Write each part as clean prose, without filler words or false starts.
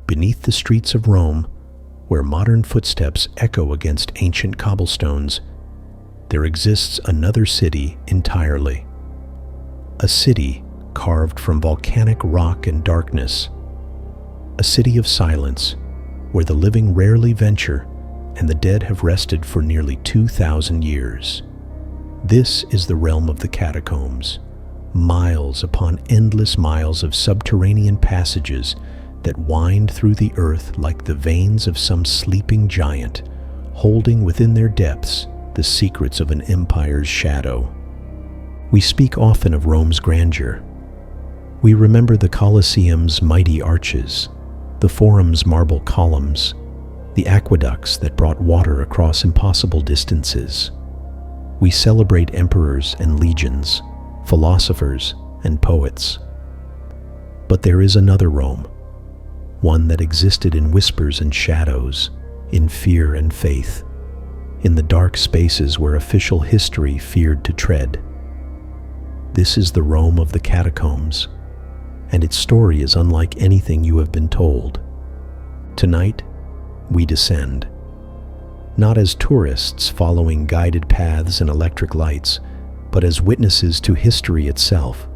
beneath the streets of Rome, where modern footsteps echo against ancient cobblestones, there exists another city entirely. A city carved from volcanic rock and darkness. A city of silence, where the living rarely venture and the dead have rested for nearly 2,000 years. This is the realm of the catacombs, miles upon endless miles of subterranean passages that wind through the earth like the veins of some sleeping giant, holding within their depths the secrets of an empire's shadow. We speak often of Rome's grandeur. We remember the Colosseum's mighty arches, the Forum's marble columns, the aqueducts that brought water across impossible distances. We celebrate emperors and legions, philosophers and poets. But there is another Rome, one that existed in whispers and shadows, in fear and faith, in the dark spaces where official history feared to tread. This is the Rome of the catacombs, and its story is unlike anything you have been told. Tonight, we descend, not as tourists following guided paths and electric lights, but as witnesses to history itself.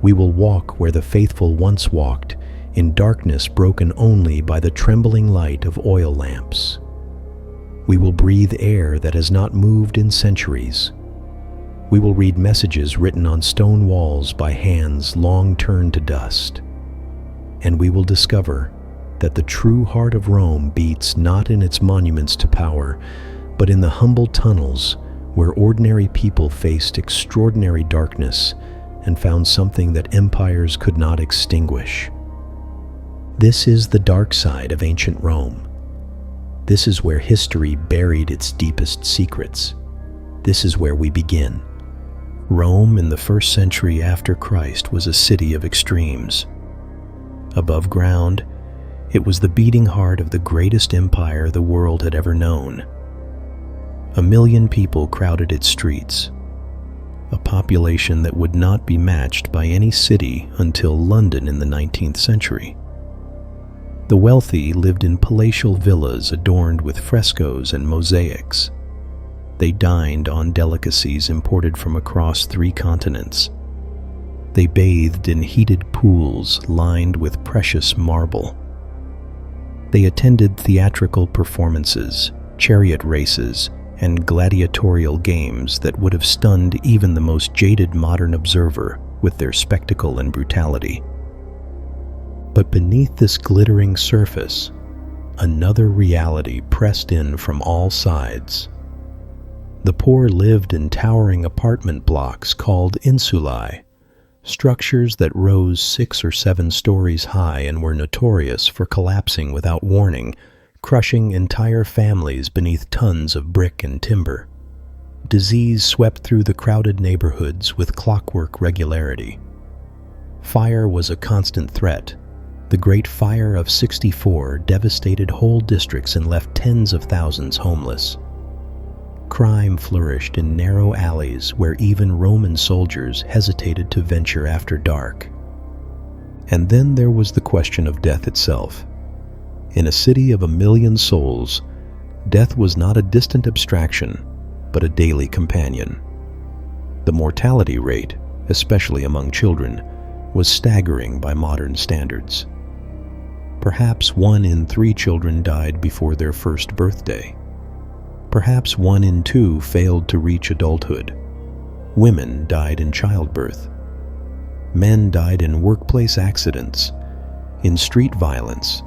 We will walk where the faithful once walked, in darkness broken only by the trembling light of oil lamps. We will breathe air that has not moved in centuries. We will read messages written on stone walls by hands long turned to dust. And we will discover that the true heart of Rome beats not in its monuments to power, but in the humble tunnels where ordinary people faced extraordinary darkness and found something that empires could not extinguish. This is the dark side of ancient Rome. This is where history buried its deepest secrets. This is where we begin. Rome in the 1st century after Christ was a city of extremes. Above ground, it was the beating heart of the greatest empire the world had ever known. 1 million people crowded its streets, a population that would not be matched by any city until London in the 19th century. The wealthy lived in palatial villas adorned with frescoes and mosaics. They dined on delicacies imported from across 3 continents. They bathed in heated pools lined with precious marble. They attended theatrical performances, chariot races, and gladiatorial games that would have stunned even the most jaded modern observer with their spectacle and brutality. But beneath this glittering surface, another reality pressed in from all sides. The poor lived in towering apartment blocks called insulae, structures that rose 6 or 7 stories high and were notorious for collapsing without warning, crushing entire families beneath tons of brick and timber. Disease swept through the crowded neighborhoods with clockwork regularity. Fire was a constant threat. The Great Fire of '64 devastated whole districts and left tens of thousands homeless. Crime flourished in narrow alleys where even Roman soldiers hesitated to venture after dark. And then there was the question of death itself. In a city of 1 million souls, death was not a distant abstraction, but a daily companion. The mortality rate, especially among children, was staggering by modern standards. Perhaps 1 in 3 children died before their first birthday. Perhaps 1 in 2 failed to reach adulthood. Women died in childbirth. Men died in workplace accidents, in street violence,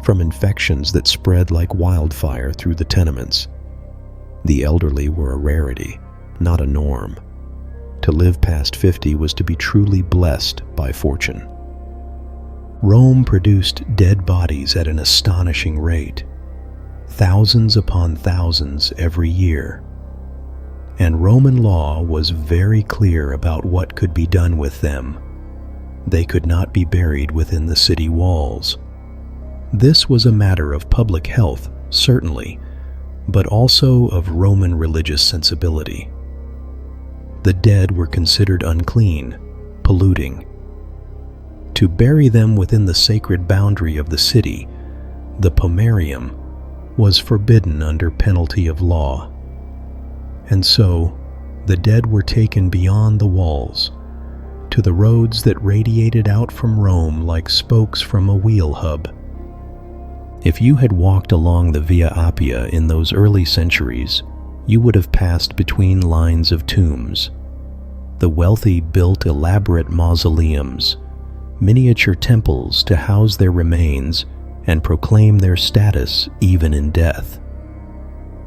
from infections that spread like wildfire through the tenements. The elderly were a rarity, not a norm. To live past 50 was to be truly blessed by fortune. Rome produced dead bodies at an astonishing rate, thousands upon thousands every year. And Roman law was very clear about what could be done with them. They could not be buried within the city walls. This was a matter of public health, certainly, but also of Roman religious sensibility. The dead were considered unclean, polluting. To bury them within the sacred boundary of the city, the pomerium, was forbidden under penalty of law. And so, the dead were taken beyond the walls, to the roads that radiated out from Rome like spokes from a wheel hub. If you had walked along the Via Appia in those early centuries, you would have passed between lines of tombs. The wealthy built elaborate mausoleums, miniature temples to house their remains and proclaim their status even in death.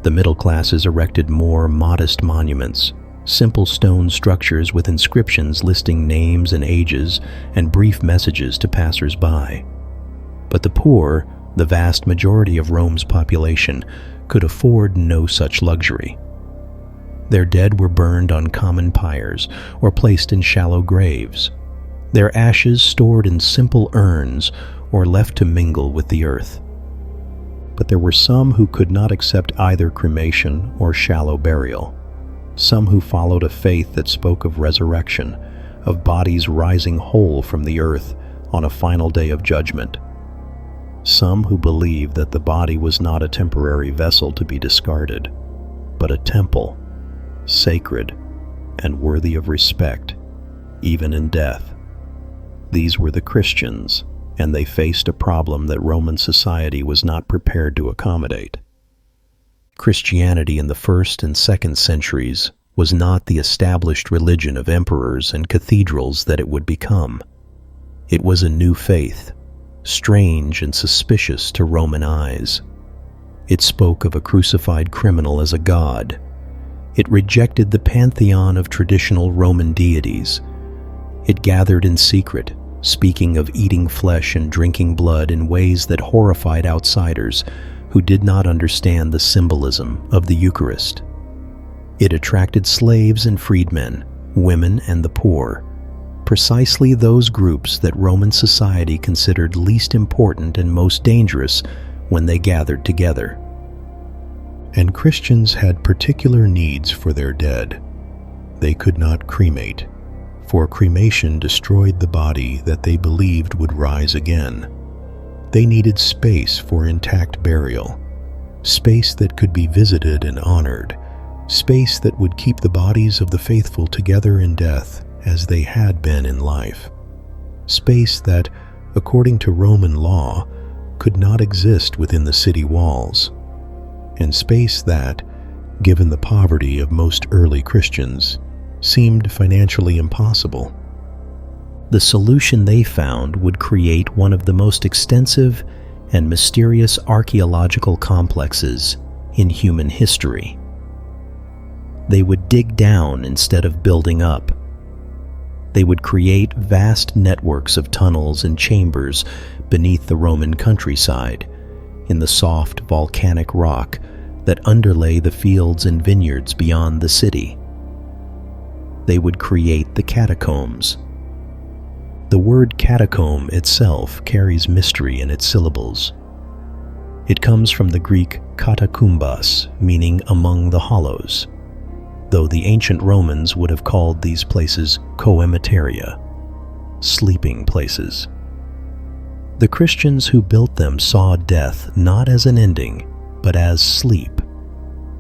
The middle classes erected more modest monuments, simple stone structures with inscriptions listing names and ages and brief messages to passers-by. But the poor, the vast majority of Rome's population, could afford no such luxury. Their dead were burned on common pyres or placed in shallow graves, their ashes stored in simple urns or left to mingle with the earth. But there were some who could not accept either cremation or shallow burial, some who followed a faith that spoke of resurrection, of bodies rising whole from the earth on a final day of judgment, some who believed that the body was not a temporary vessel to be discarded, but a temple, sacred and worthy of respect, even in death. These were the Christians, and they faced a problem that Roman society was not prepared to accommodate. Christianity in the 1st and 2nd centuries was not the established religion of emperors and cathedrals that it would become. It was a new faith, strange and suspicious to Roman eyes. It spoke of a crucified criminal as a god. It rejected the pantheon of traditional Roman deities. It gathered in secret, speaking of eating flesh and drinking blood in ways that horrified outsiders who did not understand the symbolism of the Eucharist. It attracted slaves and freedmen, women and the poor, precisely those groups that Roman society considered least important and most dangerous when they gathered together. And Christians had particular needs for their dead. They could not cremate, for cremation destroyed the body that they believed would rise again. They needed space for intact burial, space that could be visited and honored, space that would keep the bodies of the faithful together in death as they had been in life, space that, according to Roman law, could not exist within the city walls, and space that, given the poverty of most early Christians, seemed financially impossible. The solution they found would create one of the most extensive and mysterious archaeological complexes in human history. They would dig down instead of building up. They would create vast networks of tunnels and chambers beneath the Roman countryside, in the soft volcanic rock that underlay the fields and vineyards beyond the city. They would create the catacombs. The word catacomb itself carries mystery in its syllables. It comes from the Greek katakumbos, meaning among the hollows, though the ancient Romans would have called these places coemiteria, sleeping places. The Christians who built them saw death not as an ending, but as sleep,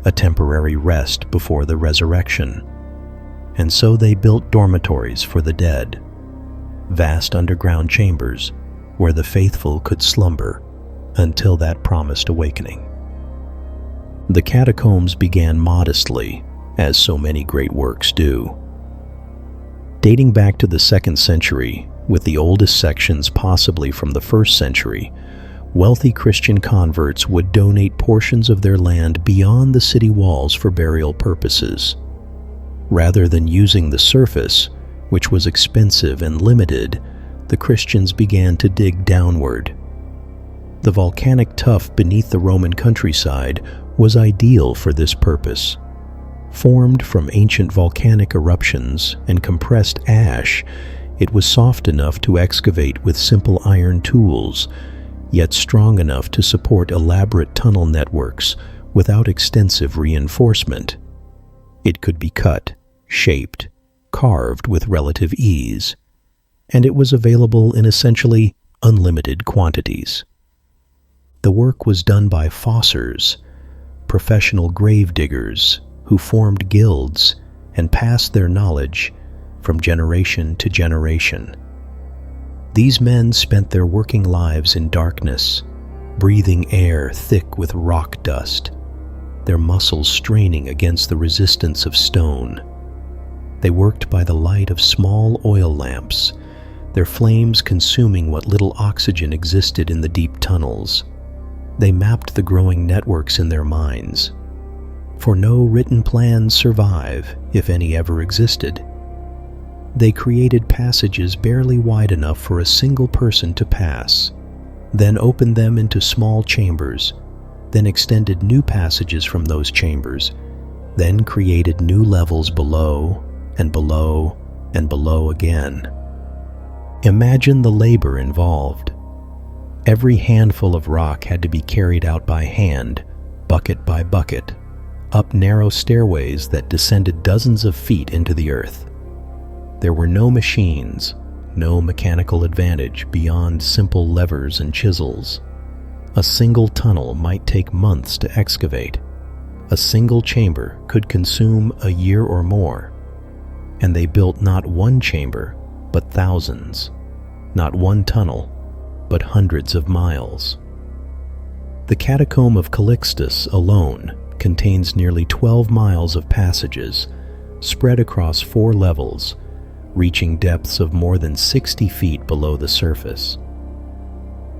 a temporary rest before the resurrection. And so they built dormitories for the dead, vast underground chambers where the faithful could slumber until that promised awakening. The catacombs began modestly, as so many great works do. Dating back to the 2nd century, with the oldest sections possibly from the 1st century, wealthy Christian converts would donate portions of their land beyond the city walls for burial purposes. Rather than using the surface, which was expensive and limited, the Christians began to dig downward. The volcanic tuff beneath the Roman countryside was ideal for this purpose. Formed from ancient volcanic eruptions and compressed ash, it was soft enough to excavate with simple iron tools, yet strong enough to support elaborate tunnel networks without extensive reinforcement. It could be cut, shaped, carved with relative ease, and it was available in essentially unlimited quantities. The work was done by fossers, professional grave diggers who formed guilds and passed their knowledge from generation to generation. These men spent their working lives in darkness, breathing air thick with rock dust, their muscles straining against the resistance of stone. They worked by the light of small oil lamps, their flames consuming what little oxygen existed in the deep tunnels. They mapped the growing networks in their minds, for no written plans survive, if any ever existed. They created passages barely wide enough for a single person to pass, then opened them into small chambers, then extended new passages from those chambers, then created new levels below and below and below again. Imagine the labor involved. Every handful of rock had to be carried out by hand, bucket by bucket, up narrow stairways that descended dozens of feet into the earth. There were no machines, no mechanical advantage beyond simple levers and chisels. A single tunnel might take months to excavate. A single chamber could consume a year or more. And they built not one chamber, but thousands. Not one tunnel, but hundreds of miles. The Catacomb of Calixtus alone contains nearly 12 miles of passages, spread across 4 levels, reaching depths of more than 60 feet below the surface.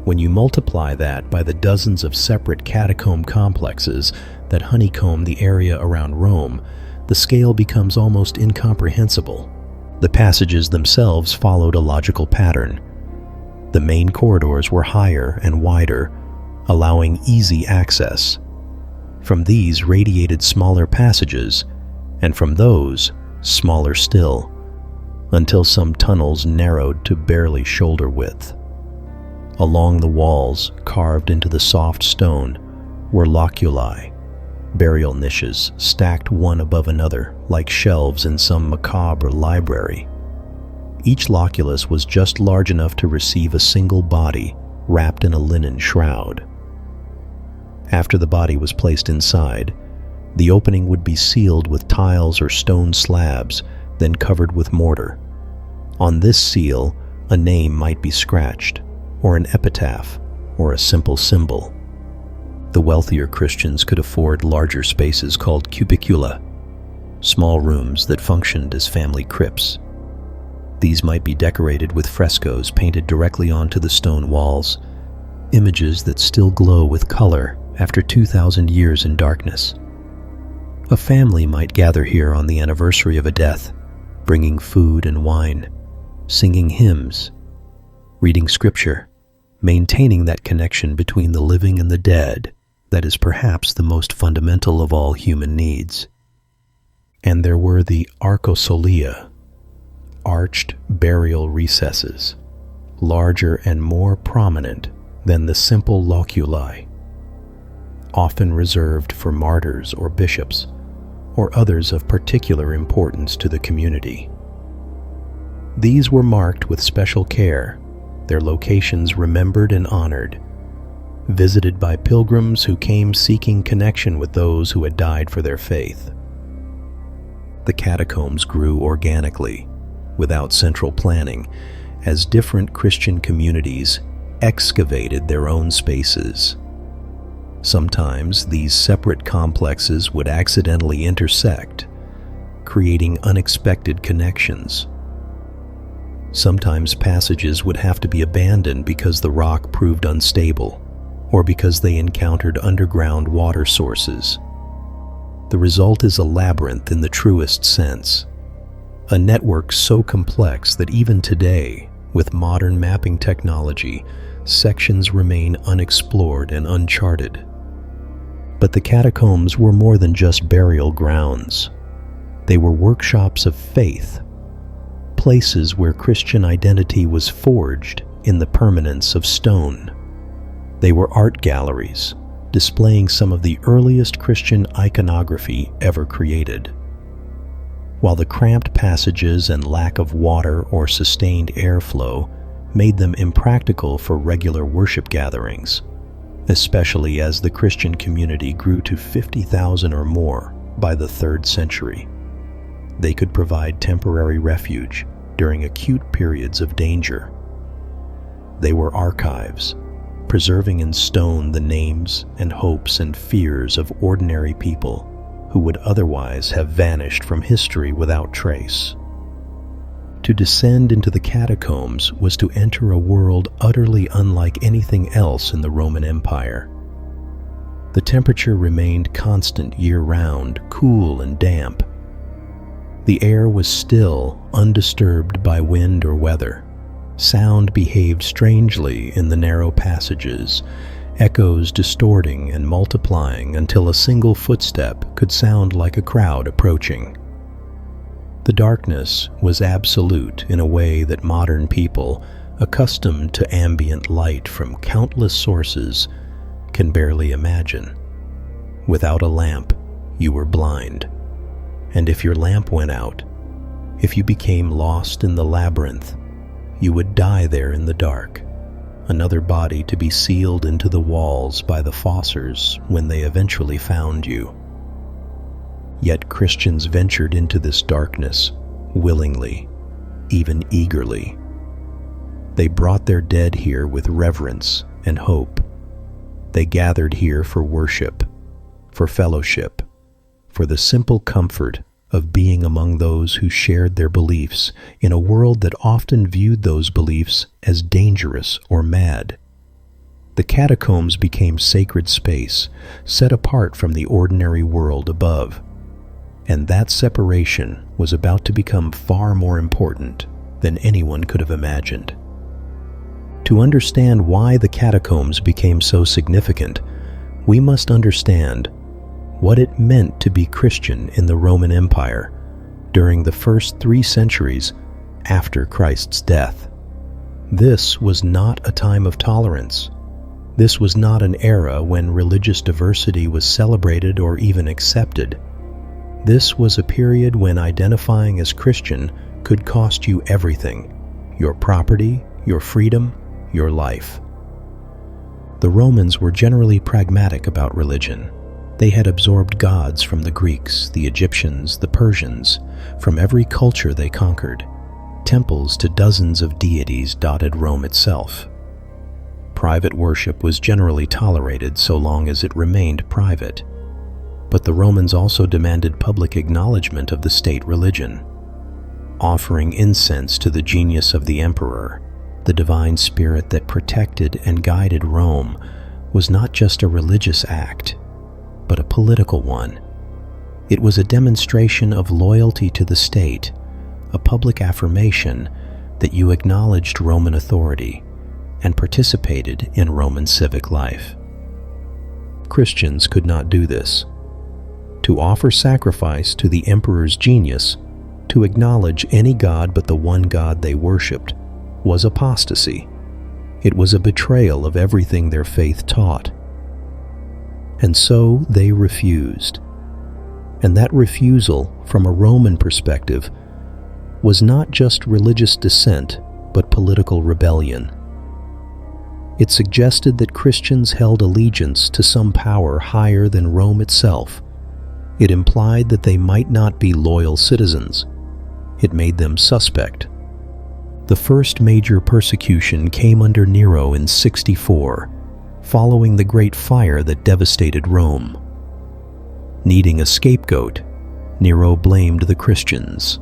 When you multiply that by the dozens of separate catacomb complexes that honeycomb the area around Rome, the scale becomes almost incomprehensible. The passages themselves followed a logical pattern. The main corridors were higher and wider, allowing easy access. From these radiated smaller passages, and from those, smaller still, until some tunnels narrowed to barely shoulder width. Along the walls, carved into the soft stone, were loculi, burial niches stacked one above another like shelves in some macabre library. Each loculus was just large enough to receive a single body wrapped in a linen shroud. After the body was placed inside, the opening would be sealed with tiles or stone slabs, then covered with mortar. On this seal, a name might be scratched, or an epitaph, or a simple symbol. The wealthier Christians could afford larger spaces called cubicula, small rooms that functioned as family crypts. These might be decorated with frescoes painted directly onto the stone walls, images that still glow with color after 2,000 years in darkness. A family might gather here on the anniversary of a death, bringing food and wine, singing hymns, reading scripture, maintaining that connection between the living and the dead that is perhaps the most fundamental of all human needs. And there were the arcosolia, arched burial recesses, larger and more prominent than the simple loculi, often reserved for martyrs or bishops, or others of particular importance to the community. These were marked with special care, their locations remembered and honored, visited by pilgrims who came seeking connection with those who had died for their faith. The catacombs grew organically, without central planning, as different Christian communities excavated their own spaces. Sometimes these separate complexes would accidentally intersect, creating unexpected connections. Sometimes passages would have to be abandoned because the rock proved unstable, or because they encountered underground water sources. The result is a labyrinth in the truest sense, a network so complex that even today, with modern mapping technology, sections remain unexplored and uncharted. But the catacombs were more than just burial grounds. They were workshops of faith, places where Christian identity was forged in the permanence of stone. They were art galleries, displaying some of the earliest Christian iconography ever created. while the cramped passages and lack of water or sustained airflow made them impractical for regular worship gatherings, especially as the Christian community grew to 50,000 or more by the 3rd century. They could provide temporary refuge during acute periods of danger. They were archives, preserving in stone the names and hopes and fears of ordinary people who would otherwise have vanished from history without trace. To descend into the catacombs was to enter a world utterly unlike anything else in the Roman Empire. The temperature remained constant year-round, cool and damp. The air was still, undisturbed by wind or weather. Sound behaved strangely in the narrow passages, echoes distorting and multiplying until a single footstep could sound like a crowd approaching. The darkness was absolute in a way that modern people, accustomed to ambient light from countless sources, can barely imagine. Without a lamp, you were blind. And if your lamp went out, if you became lost in the labyrinth, you would die there in the dark, another body to be sealed into the walls by the fossors when they eventually found you. Yet Christians ventured into this darkness willingly, even eagerly. They brought their dead here with reverence and hope. They gathered here for worship, for fellowship, for the simple comfort of being among those who shared their beliefs in a world that often viewed those beliefs as dangerous or mad. The catacombs became sacred space, set apart from the ordinary world above. And that separation was about to become far more important than anyone could have imagined. To understand why the catacombs became so significant, we must understand what it meant to be Christian in the Roman Empire during the first 3 centuries after Christ's death. This was not a time of tolerance. This was not an era when religious diversity was celebrated or even accepted. This was a period when identifying as Christian could cost you everything: your property, your freedom, your life. The Romans were generally pragmatic about religion. They had absorbed gods from the Greeks, the Egyptians, the Persians, from every culture they conquered. Temples to dozens of deities dotted Rome itself. Private worship was generally tolerated so long as it remained private. But the Romans also demanded public acknowledgement of the state religion, offering incense to the genius of the emperor. The divine spirit that protected and guided Rome was not just a religious act, but a political one. It was a demonstration of loyalty to the state, a public affirmation that you acknowledged Roman authority and participated in Roman civic life. Christians could not do this. To offer sacrifice to the emperor's genius, to acknowledge any god but the one God they worshipped, was apostasy. It was a betrayal of everything their faith taught. And so they refused. And that refusal, from a Roman perspective, was not just religious dissent, but political rebellion. It suggested that Christians held allegiance to some power higher than Rome itself. It implied that they might not be loyal citizens. It made them suspect. The first major persecution came under Nero in 64, following the Great Fire that devastated Rome. Needing a scapegoat, Nero blamed the Christians.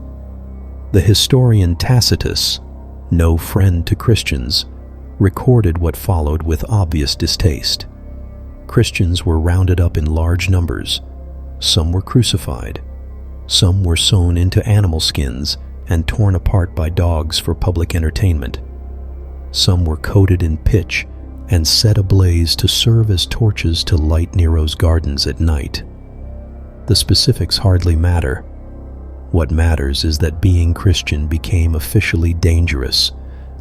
The historian Tacitus, no friend to Christians, recorded what followed with obvious distaste. Christians were rounded up in large numbers. Some were crucified. Some were sewn into animal skins and torn apart by dogs for public entertainment. Some were coated in pitch and set ablaze to serve as torches to light Nero's gardens at night. The specifics hardly matter. What matters is that being Christian became officially dangerous,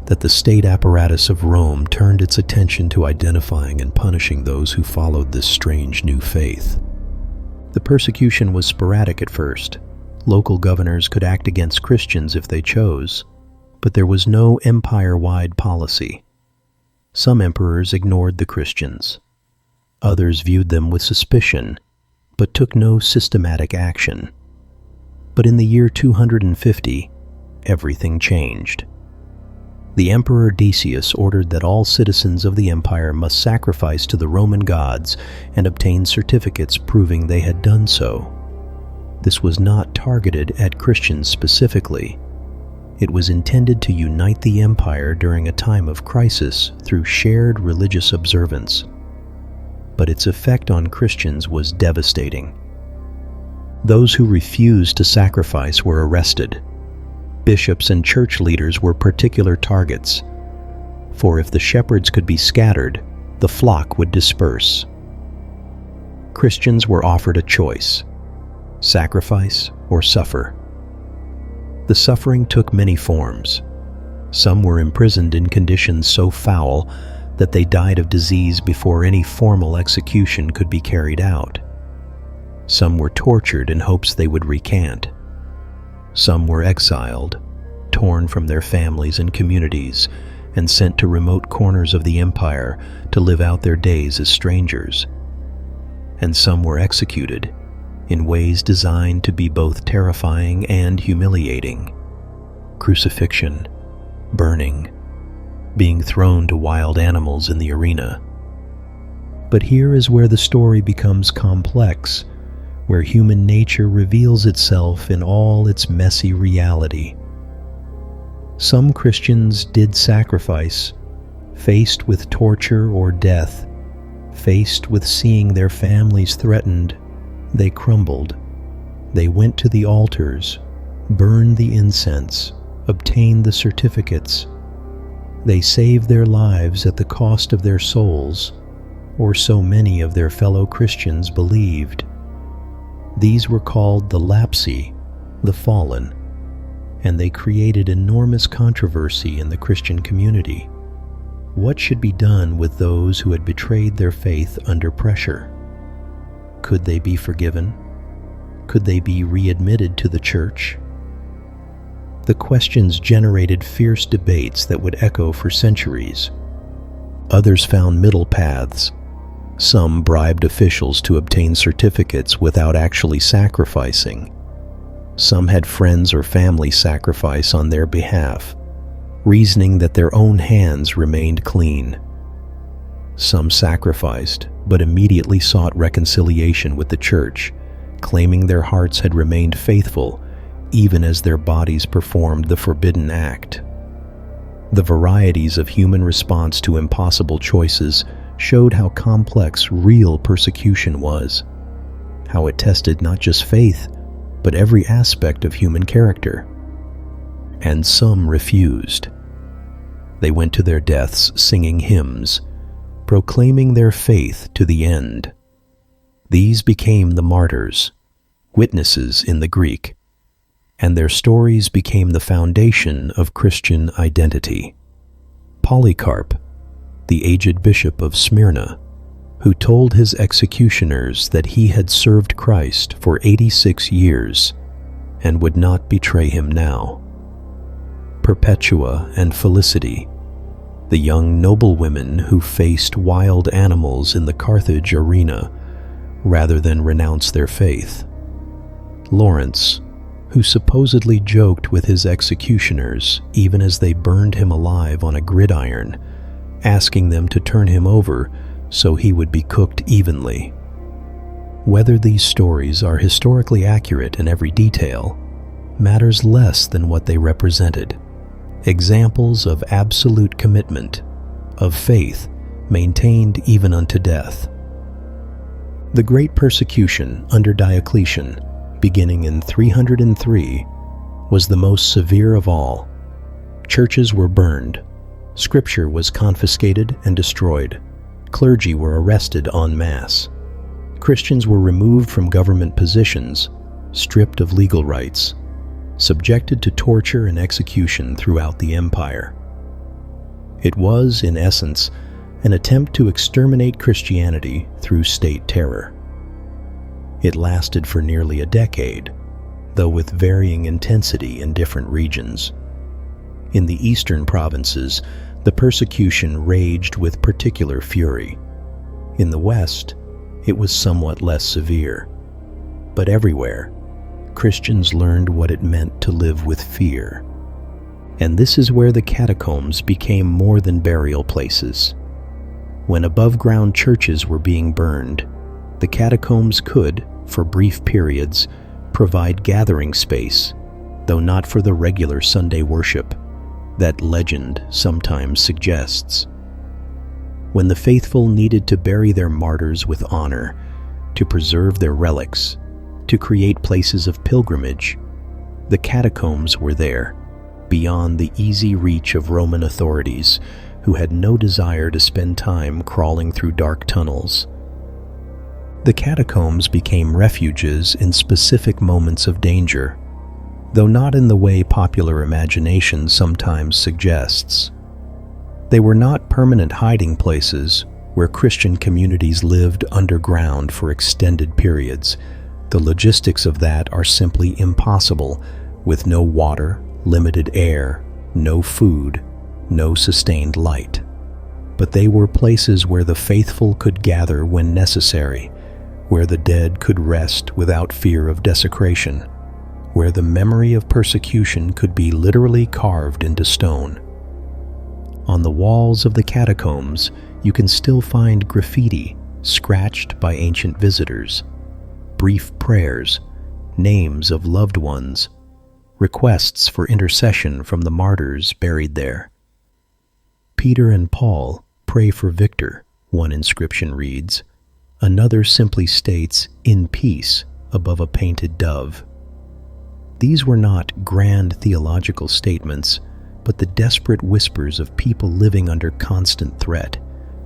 that the state apparatus of Rome turned its attention to identifying and punishing those who followed this strange new faith. The persecution was sporadic at first. Local governors could act against Christians if they chose, but there was no empire-wide policy. Some emperors ignored the Christians. Others viewed them with suspicion, but took no systematic action. But in the year 250, everything changed. The Emperor Decius ordered that all citizens of the empire must sacrifice to the Roman gods and obtain certificates proving they had done so. This was not targeted at Christians specifically. It was intended to unite the empire during a time of crisis through shared religious observance. But its effect on Christians was devastating. Those who refused to sacrifice were arrested. Bishops and church leaders were particular targets, for if the shepherds could be scattered, the flock would disperse. Christians were offered a choice: sacrifice or suffer. The suffering took many forms. Some were imprisoned in conditions so foul that they died of disease before any formal execution could be carried out. Some were tortured in hopes they would recant. Some were exiled, torn from their families and communities, and sent to remote corners of the empire to live out their days as strangers. And some were executed in ways designed to be both terrifying and humiliating: crucifixion, burning, being thrown to wild animals in the arena. But here is where the story becomes complex, where human nature reveals itself in all its messy reality. Some Christians did sacrifice, faced with torture or death, faced with seeing their families threatened. They crumbled. They went to the altars, burned the incense, obtained the certificates. They saved their lives at the cost of their souls, or so many of their fellow Christians believed. These were called the lapsi, the fallen, and they created enormous controversy in the Christian community. What should be done with those who had betrayed their faith under pressure? Could they be forgiven? Could they be readmitted to the church? The questions generated fierce debates that would echo for centuries. Others found middle paths. Some bribed officials to obtain certificates without actually sacrificing. Some had friends or family sacrifice on their behalf, reasoning that their own hands remained clean. Some sacrificed, but immediately sought reconciliation with the church, claiming their hearts had remained faithful even as their bodies performed the forbidden act. The varieties of human response to impossible choices showed how complex real persecution was, how it tested not just faith, but every aspect of human character. And some refused. They went to their deaths singing hymns, proclaiming their faith to the end. These became the martyrs, witnesses in the Greek, and their stories became the foundation of Christian identity. Polycarp, the aged bishop of Smyrna, who told his executioners that he had served Christ for 86 years and would not betray him now. Perpetua and Felicity, the young noblewomen who faced wild animals in the Carthage arena rather than renounce their faith. Lawrence, who supposedly joked with his executioners even as they burned him alive on a gridiron, asking them to turn him over so he would be cooked evenly. Whether these stories are historically accurate in every detail matters less than what they represented: examples of absolute commitment, of faith maintained even unto death. The Great Persecution under Diocletian, beginning in 303, was the most severe of all. Churches were burned, scripture was confiscated and destroyed, clergy were arrested en masse, Christians were removed from government positions, stripped of legal rights, subjected to torture and execution throughout the empire. It was, in essence, an attempt to exterminate Christianity through state terror. It lasted for nearly a decade, though with varying intensity in different regions. In the eastern provinces, the persecution raged with particular fury. In the west, it was somewhat less severe. But everywhere, Christians learned what it meant to live with fear. And this is where the catacombs became more than burial places. When above-ground churches were being burned, the catacombs could, for brief periods, provide gathering space, though not for the regular Sunday worship that legend sometimes suggests. When the faithful needed to bury their martyrs with honor, to preserve their relics, to create places of pilgrimage, the catacombs were there, beyond the easy reach of Roman authorities who had no desire to spend time crawling through dark tunnels. The catacombs became refuges in specific moments of danger, though not in the way popular imagination sometimes suggests. They were not permanent hiding places where Christian communities lived underground for extended periods. The logistics of that are simply impossible, with no water, limited air, no food, no sustained light. But they were places where the faithful could gather when necessary, where the dead could rest without fear of desecration, where the memory of persecution could be literally carved into stone. On the walls of the catacombs, you can still find graffiti scratched by ancient visitors, brief prayers, names of loved ones, requests for intercession from the martyrs buried there. Peter and Paul pray for Victor, one inscription reads. Another simply states, "in peace," above a painted dove. These were not grand theological statements, but the desperate whispers of people living under constant threat,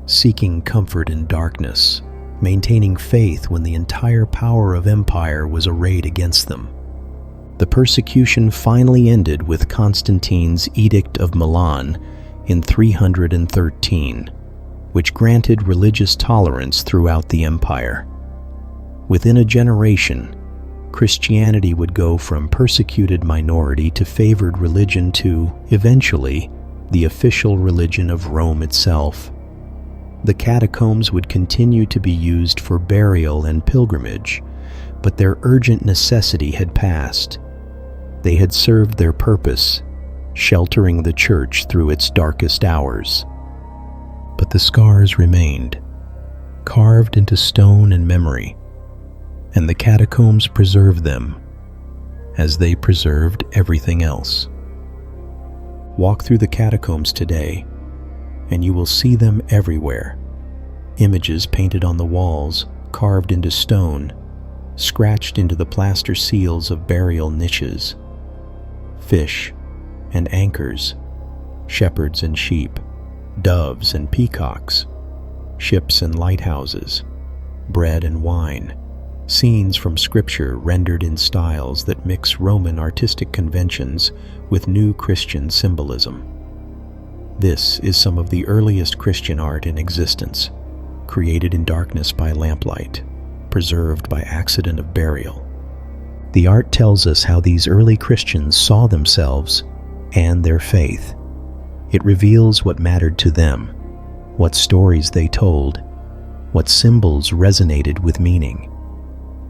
seeking comfort in darkness, maintaining faith when the entire power of empire was arrayed against them. The persecution finally ended with Constantine's Edict of Milan in 313, which granted religious tolerance throughout the empire. Within a generation, Christianity would go from persecuted minority to favored religion to, eventually, the official religion of Rome itself. The catacombs would continue to be used for burial and pilgrimage, but their urgent necessity had passed. They had served their purpose, sheltering the church through its darkest hours. But the scars remained, carved into stone and memory, and the catacombs preserved them, as they preserved everything else. Walk through the catacombs today, and you will see them everywhere. Images painted on the walls, carved into stone, scratched into the plaster seals of burial niches. Fish and anchors, shepherds and sheep, doves and peacocks, ships and lighthouses, bread and wine, scenes from Scripture rendered in styles that mix Roman artistic conventions with new Christian symbolism. This is some of the earliest Christian art in existence, created in darkness by lamplight, preserved by accident of burial. The art tells us how these early Christians saw themselves and their faith. It reveals what mattered to them, what stories they told, what symbols resonated with meaning.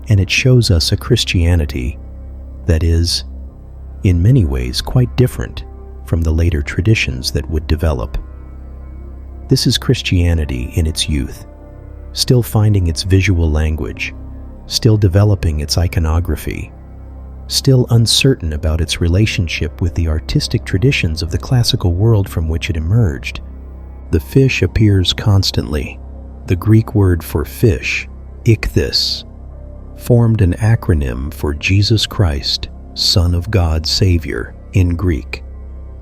And it shows us a Christianity that is, in many ways, quite different from the later traditions that would develop. This is Christianity in its youth, still finding its visual language, still developing its iconography, still uncertain about its relationship with the artistic traditions of the classical world from which it emerged. The fish appears constantly. The Greek word for fish, ichthys, formed an acronym for Jesus Christ, Son of God, Savior, in Greek.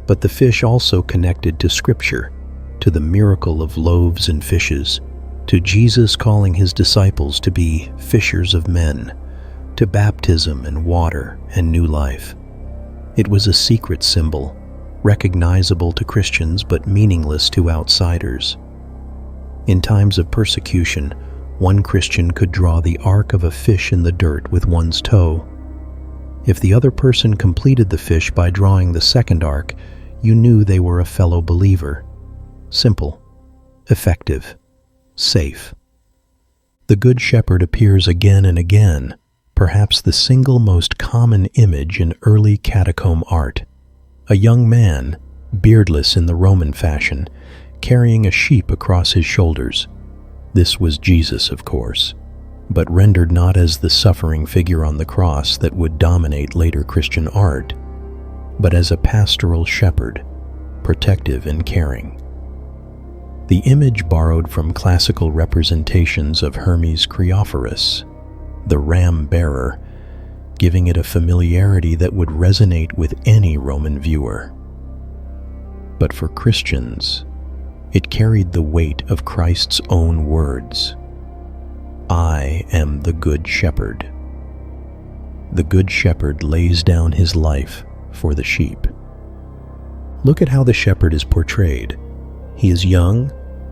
But the fish also connected to Scripture, to the miracle of loaves and fishes, to Jesus calling his disciples to be fishers of men, to baptism and water and new life. It was a secret symbol, recognizable to Christians but meaningless to outsiders. In times of persecution, one Christian could draw the arc of a fish in the dirt with one's toe. If the other person completed the fish by drawing the second arc, you knew they were a fellow believer. Simple, effective, safe. The Good Shepherd appears again and again, perhaps the single most common image in early catacomb art. A young man, beardless in the Roman fashion, carrying a sheep across his shoulders. This was Jesus, of course, but rendered not as the suffering figure on the cross that would dominate later Christian art, but as a pastoral shepherd, protective and caring. The image borrowed from classical representations of Hermes Creophorus, the ram-bearer, giving it a familiarity that would resonate with any Roman viewer. But for Christians, it carried the weight of Christ's own words, "I am the Good Shepherd." The Good Shepherd lays down his life for the sheep. Look at how the shepherd is portrayed. He is young,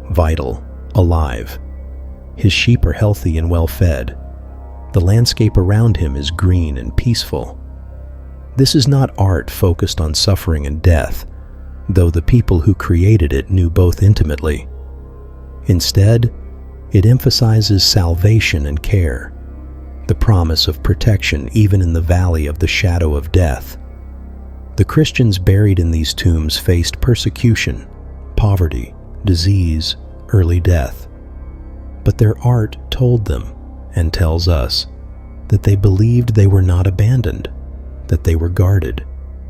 vital, alive. His sheep are healthy and well-fed. The landscape around him is green and peaceful. This is not art focused on suffering and death, though the people who created it knew both intimately. Instead, it emphasizes salvation and care, the promise of protection even in the valley of the shadow of death. The Christians buried in these tombs faced persecution, poverty, disease, early death. But their art told them, and tells us, that they believed they were not abandoned, that they were guarded,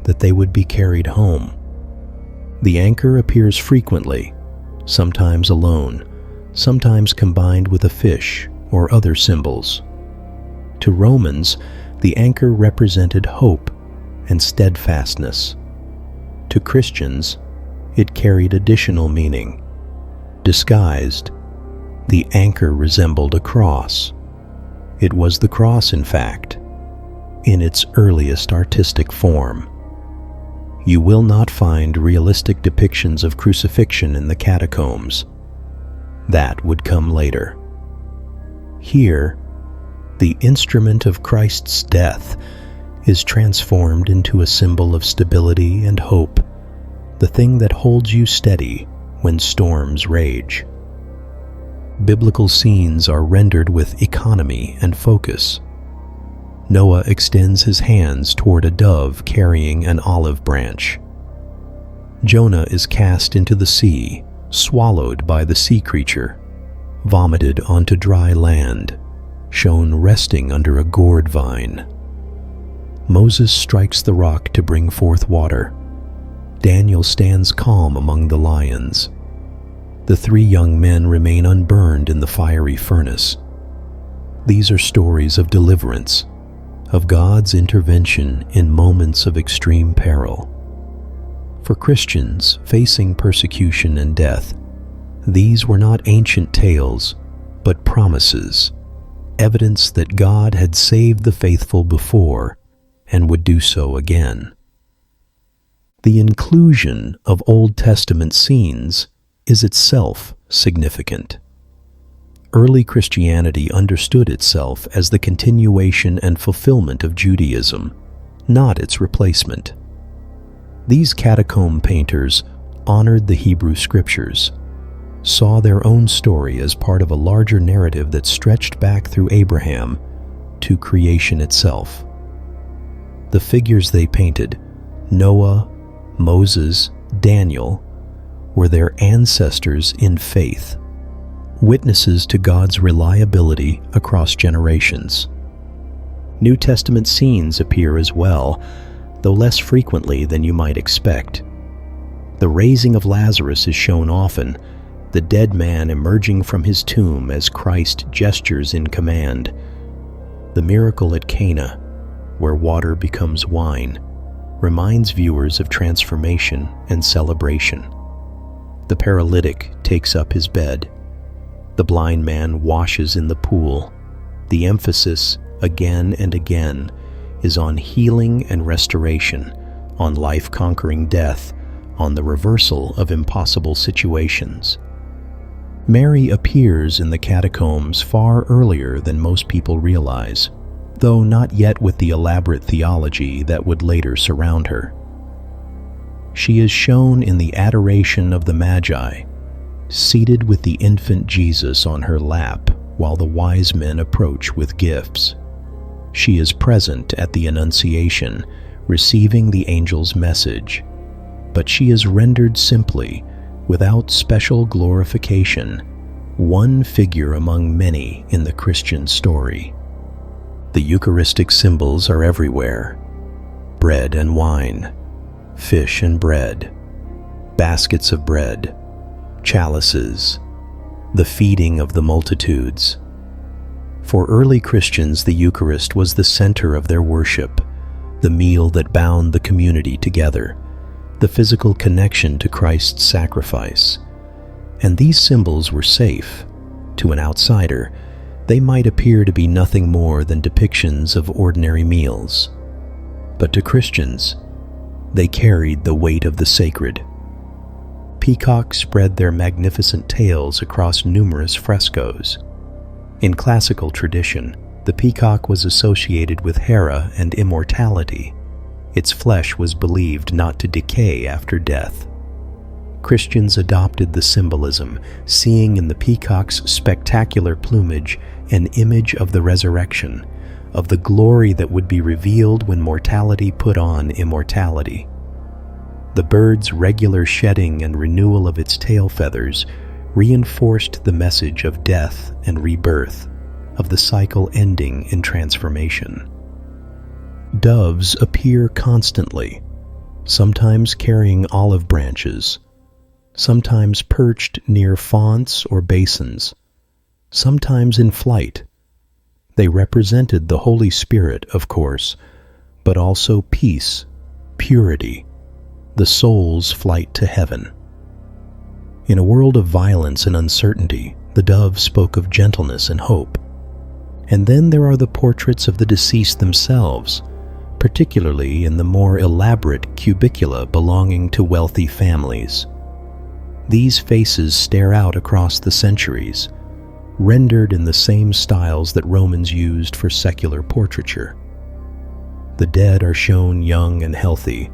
that they would be carried home. The anchor appears frequently, sometimes alone, sometimes combined with a fish or other symbols. To Romans, the anchor represented hope and steadfastness. To Christians, it carried additional meaning. Disguised, the anchor resembled a cross. It was the cross, in fact, in its earliest artistic form. You will not find realistic depictions of crucifixion in the catacombs. That would come later. Here, the instrument of Christ's death is transformed into a symbol of stability and hope, the thing that holds you steady when storms rage. Biblical scenes are rendered with economy and focus. Noah extends his hands toward a dove carrying an olive branch. Jonah is cast into the sea, swallowed by the sea creature, vomited onto dry land, shown resting under a gourd vine. Moses strikes the rock to bring forth water. Daniel stands calm among the lions. The three young men remain unburned in the fiery furnace. These are stories of deliverance, of God's intervention in moments of extreme peril. For Christians facing persecution and death, these were not ancient tales, but promises, evidence that God had saved the faithful before and would do so again. The inclusion of Old Testament scenes is itself significant. Early Christianity understood itself as the continuation and fulfillment of Judaism, not its replacement. These catacomb painters honored the Hebrew Scriptures, saw their own story as part of a larger narrative that stretched back through Abraham to creation itself. The figures they painted, Noah, Moses, Daniel, were their ancestors in faith, witnesses to God's reliability across generations. New Testament scenes appear as well, though less frequently than you might expect. The raising of Lazarus is shown often, the dead man emerging from his tomb as Christ gestures in command. The miracle at Cana, where water becomes wine, reminds viewers of transformation and celebration. The paralytic takes up his bed. The blind man washes in the pool. The emphasis, again and again, is on healing and restoration, on life conquering death, on the reversal of impossible situations. Mary appears in the catacombs far earlier than most people realize. though not yet with the elaborate theology that would later surround her. She is shown in the adoration of the Magi, seated with the infant Jesus on her lap while the wise men approach with gifts. She is present at the Annunciation, receiving the angel's message, but she is rendered simply, without special glorification, one figure among many in the Christian story. The Eucharistic symbols are everywhere: bread and wine, fish and bread, baskets of bread, chalices, the feeding of the multitudes. For early Christians, the Eucharist was the center of their worship, the meal that bound the community together, the physical connection to Christ's sacrifice. And these symbols were safe. To an outsider, they might appear to be nothing more than depictions of ordinary meals. But to Christians, they carried the weight of the sacred. Peacocks spread their magnificent tails across numerous frescoes. In classical tradition, the peacock was associated with Hera and immortality. Its flesh was believed not to decay after death. Christians adopted the symbolism, seeing in the peacock's spectacular plumage an image of the resurrection, of the glory that would be revealed when mortality put on immortality. The bird's regular shedding and renewal of its tail feathers reinforced the message of death and rebirth, of the cycle ending in transformation. Doves appear constantly, sometimes carrying olive branches, sometimes perched near fonts or basins, sometimes in flight. They represented the Holy Spirit, of course, but also peace, purity, the soul's flight to heaven. In a world of violence and uncertainty, the dove spoke of gentleness and hope. And then there are the portraits of the deceased themselves, particularly in the more elaborate cubicula belonging to wealthy families. These faces stare out across the centuries, rendered in the same styles that Romans used for secular portraiture. The dead are shown young and healthy,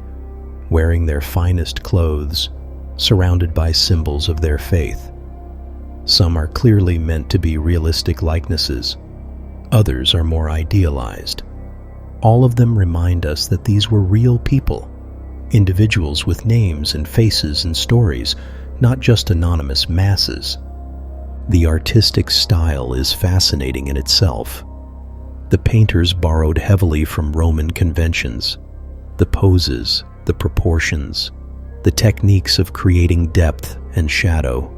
wearing their finest clothes, surrounded by symbols of their faith. Some are clearly meant to be realistic likenesses. Others are more idealized. All of them remind us that these were real people, individuals with names and faces and stories, not just anonymous masses. The artistic style is fascinating in itself. The painters borrowed heavily from Roman conventions. The poses, the proportions, the techniques of creating depth and shadow.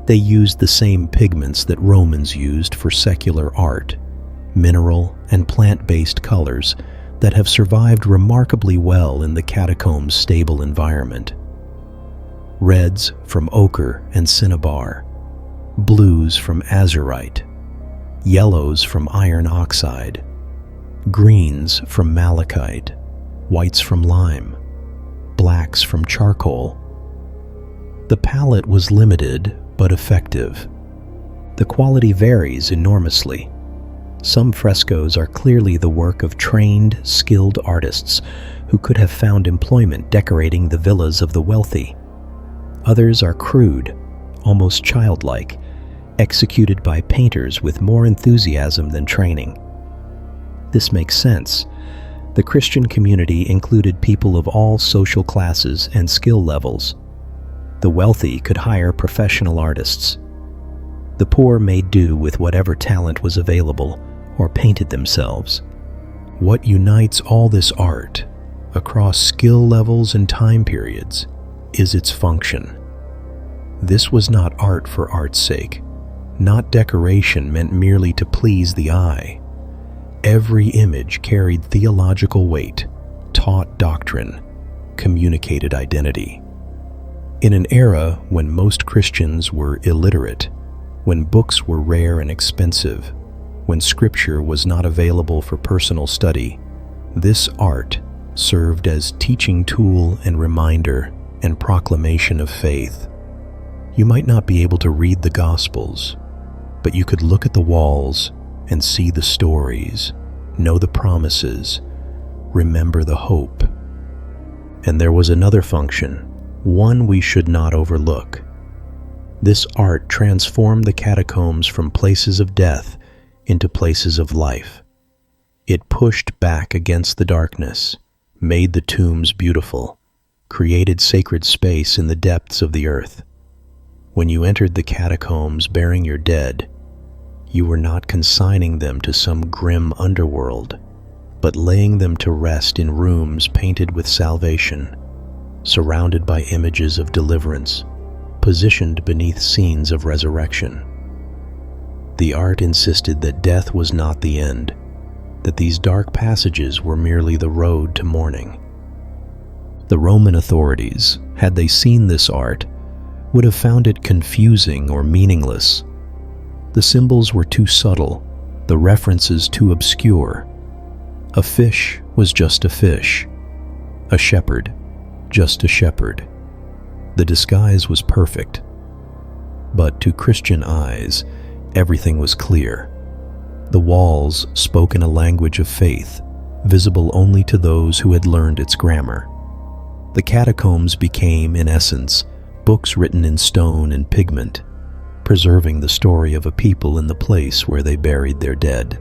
They used the same pigments that Romans used for secular art, mineral and plant-based colors that have survived remarkably well in the Catacombs' stable environment. Reds from ochre and cinnabar, blues from azurite, yellows from iron oxide, greens from malachite, whites from lime, blacks from charcoal. The palette was limited but effective. The quality varies enormously. Some frescoes are clearly the work of trained, skilled artists who could have found employment decorating the villas of the wealthy. Others are crude, almost childlike, executed by painters with more enthusiasm than training. This makes sense. The Christian community included people of all social classes and skill levels. The wealthy could hire professional artists. The poor made do with whatever talent was available or painted themselves. What unites all this art, across skill levels and time periods, is its function. This was not art for art's sake, not decoration meant merely to please the eye. Every image carried theological weight, taught doctrine, communicated identity. In an era when most Christians were illiterate, when books were rare and expensive, when scripture was not available for personal study, this art served as teaching tool and reminder and proclamation of faith. You might not be able to read the Gospels, but you could look at the walls and see the stories, know the promises, remember the hope. And there was another function, one we should not overlook. This art transformed the catacombs from places of death into places of life. It pushed back against the darkness, made the tombs beautiful, created sacred space in the depths of the earth. When you entered the catacombs bearing your dead, you were not consigning them to some grim underworld, but laying them to rest in rooms painted with salvation, surrounded by images of deliverance, positioned beneath scenes of resurrection. The art insisted that death was not the end, that these dark passages were merely the road to morning. The Roman authorities, had they seen this art, would have found it confusing or meaningless. The symbols were too subtle, the references too obscure. A fish was just a fish, a shepherd, just a shepherd. The disguise was perfect, but to Christian eyes, everything was clear. The walls spoke in a language of faith, visible only to those who had learned its grammar. The catacombs became, in essence, books written in stone and pigment, preserving the story of a people in the place where they buried their dead.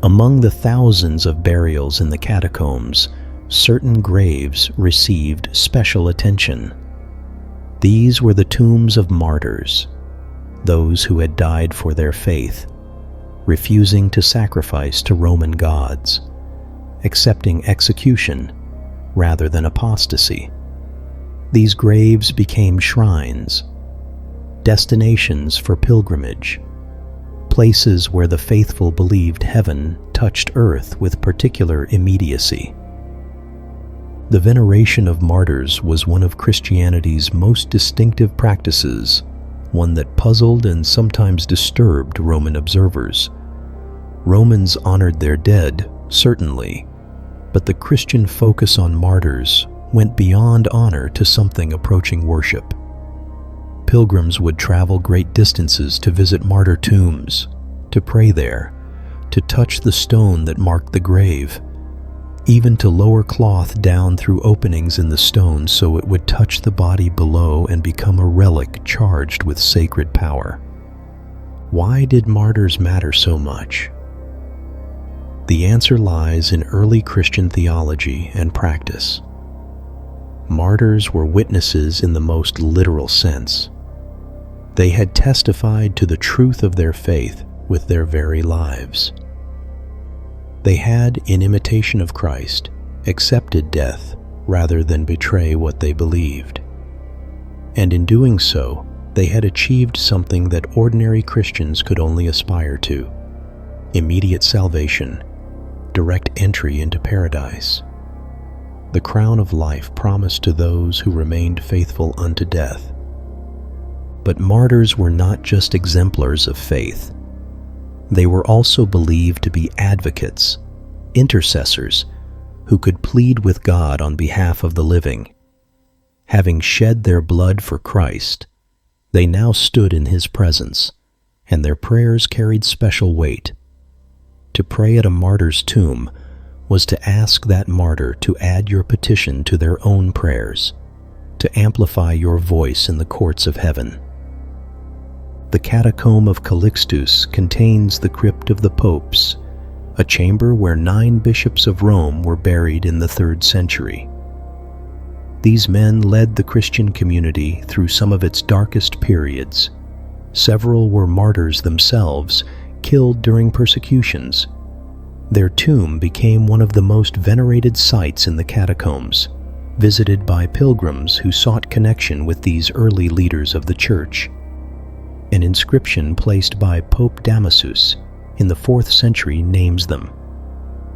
Among the thousands of burials in the catacombs, certain graves received special attention. These were the tombs of martyrs, those who had died for their faith, refusing to sacrifice to Roman gods, accepting execution rather than apostasy. These graves became shrines, destinations for pilgrimage, places where the faithful believed heaven touched earth with particular immediacy. The veneration of martyrs was one of Christianity's most distinctive practices, one that puzzled and sometimes disturbed Roman observers. Romans honored their dead, certainly, but the Christian focus on martyrs went beyond honor to something approaching worship. Pilgrims would travel great distances to visit martyr tombs, to pray there, to touch the stone that marked the grave, even to lower cloth down through openings in the stone so it would touch the body below and become a relic charged with sacred power. Why did martyrs matter so much? The answer lies in early Christian theology and practice. Martyrs were witnesses in the most literal sense. They had testified to the truth of their faith with their very lives. They had, in imitation of Christ, accepted death rather than betray what they believed. And in doing so, they had achieved something that ordinary Christians could only aspire to: immediate salvation, direct entry into paradise, the crown of life promised to those who remained faithful unto death. But martyrs were not just exemplars of faith. They were also believed to be advocates, intercessors, who could plead with God on behalf of the living. Having shed their blood for Christ, they now stood in His presence, and their prayers carried special weight. To pray at a martyr's tomb was to ask that martyr to add your petition to their own prayers, to amplify your voice in the courts of heaven. The Catacomb of Calixtus contains the crypt of the popes, a chamber where 9 bishops of Rome were buried in the 3rd century. These men led the Christian community through some of its darkest periods. Several were martyrs themselves, killed during persecutions. Their tomb became one of the most venerated sites in the catacombs, visited by pilgrims who sought connection with these early leaders of the Church. An inscription placed by Pope Damasus in the 4th century names them.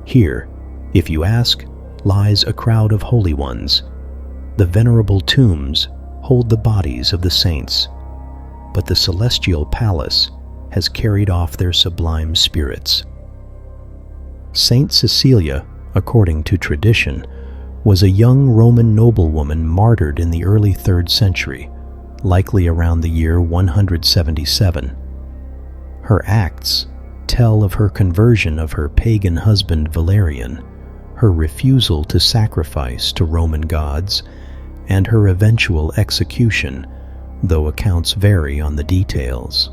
Here, if you ask, lies a crowd of holy ones. The venerable tombs hold the bodies of the saints, but the celestial palace has carried off their sublime spirits. Saint Cecilia, according to tradition, was a young Roman noblewoman martyred in the early 3rd century, likely around the year 177. Her acts, tell of her conversion of her pagan husband Valerian, her refusal to sacrifice to Roman gods, and her eventual execution, though accounts vary on the details.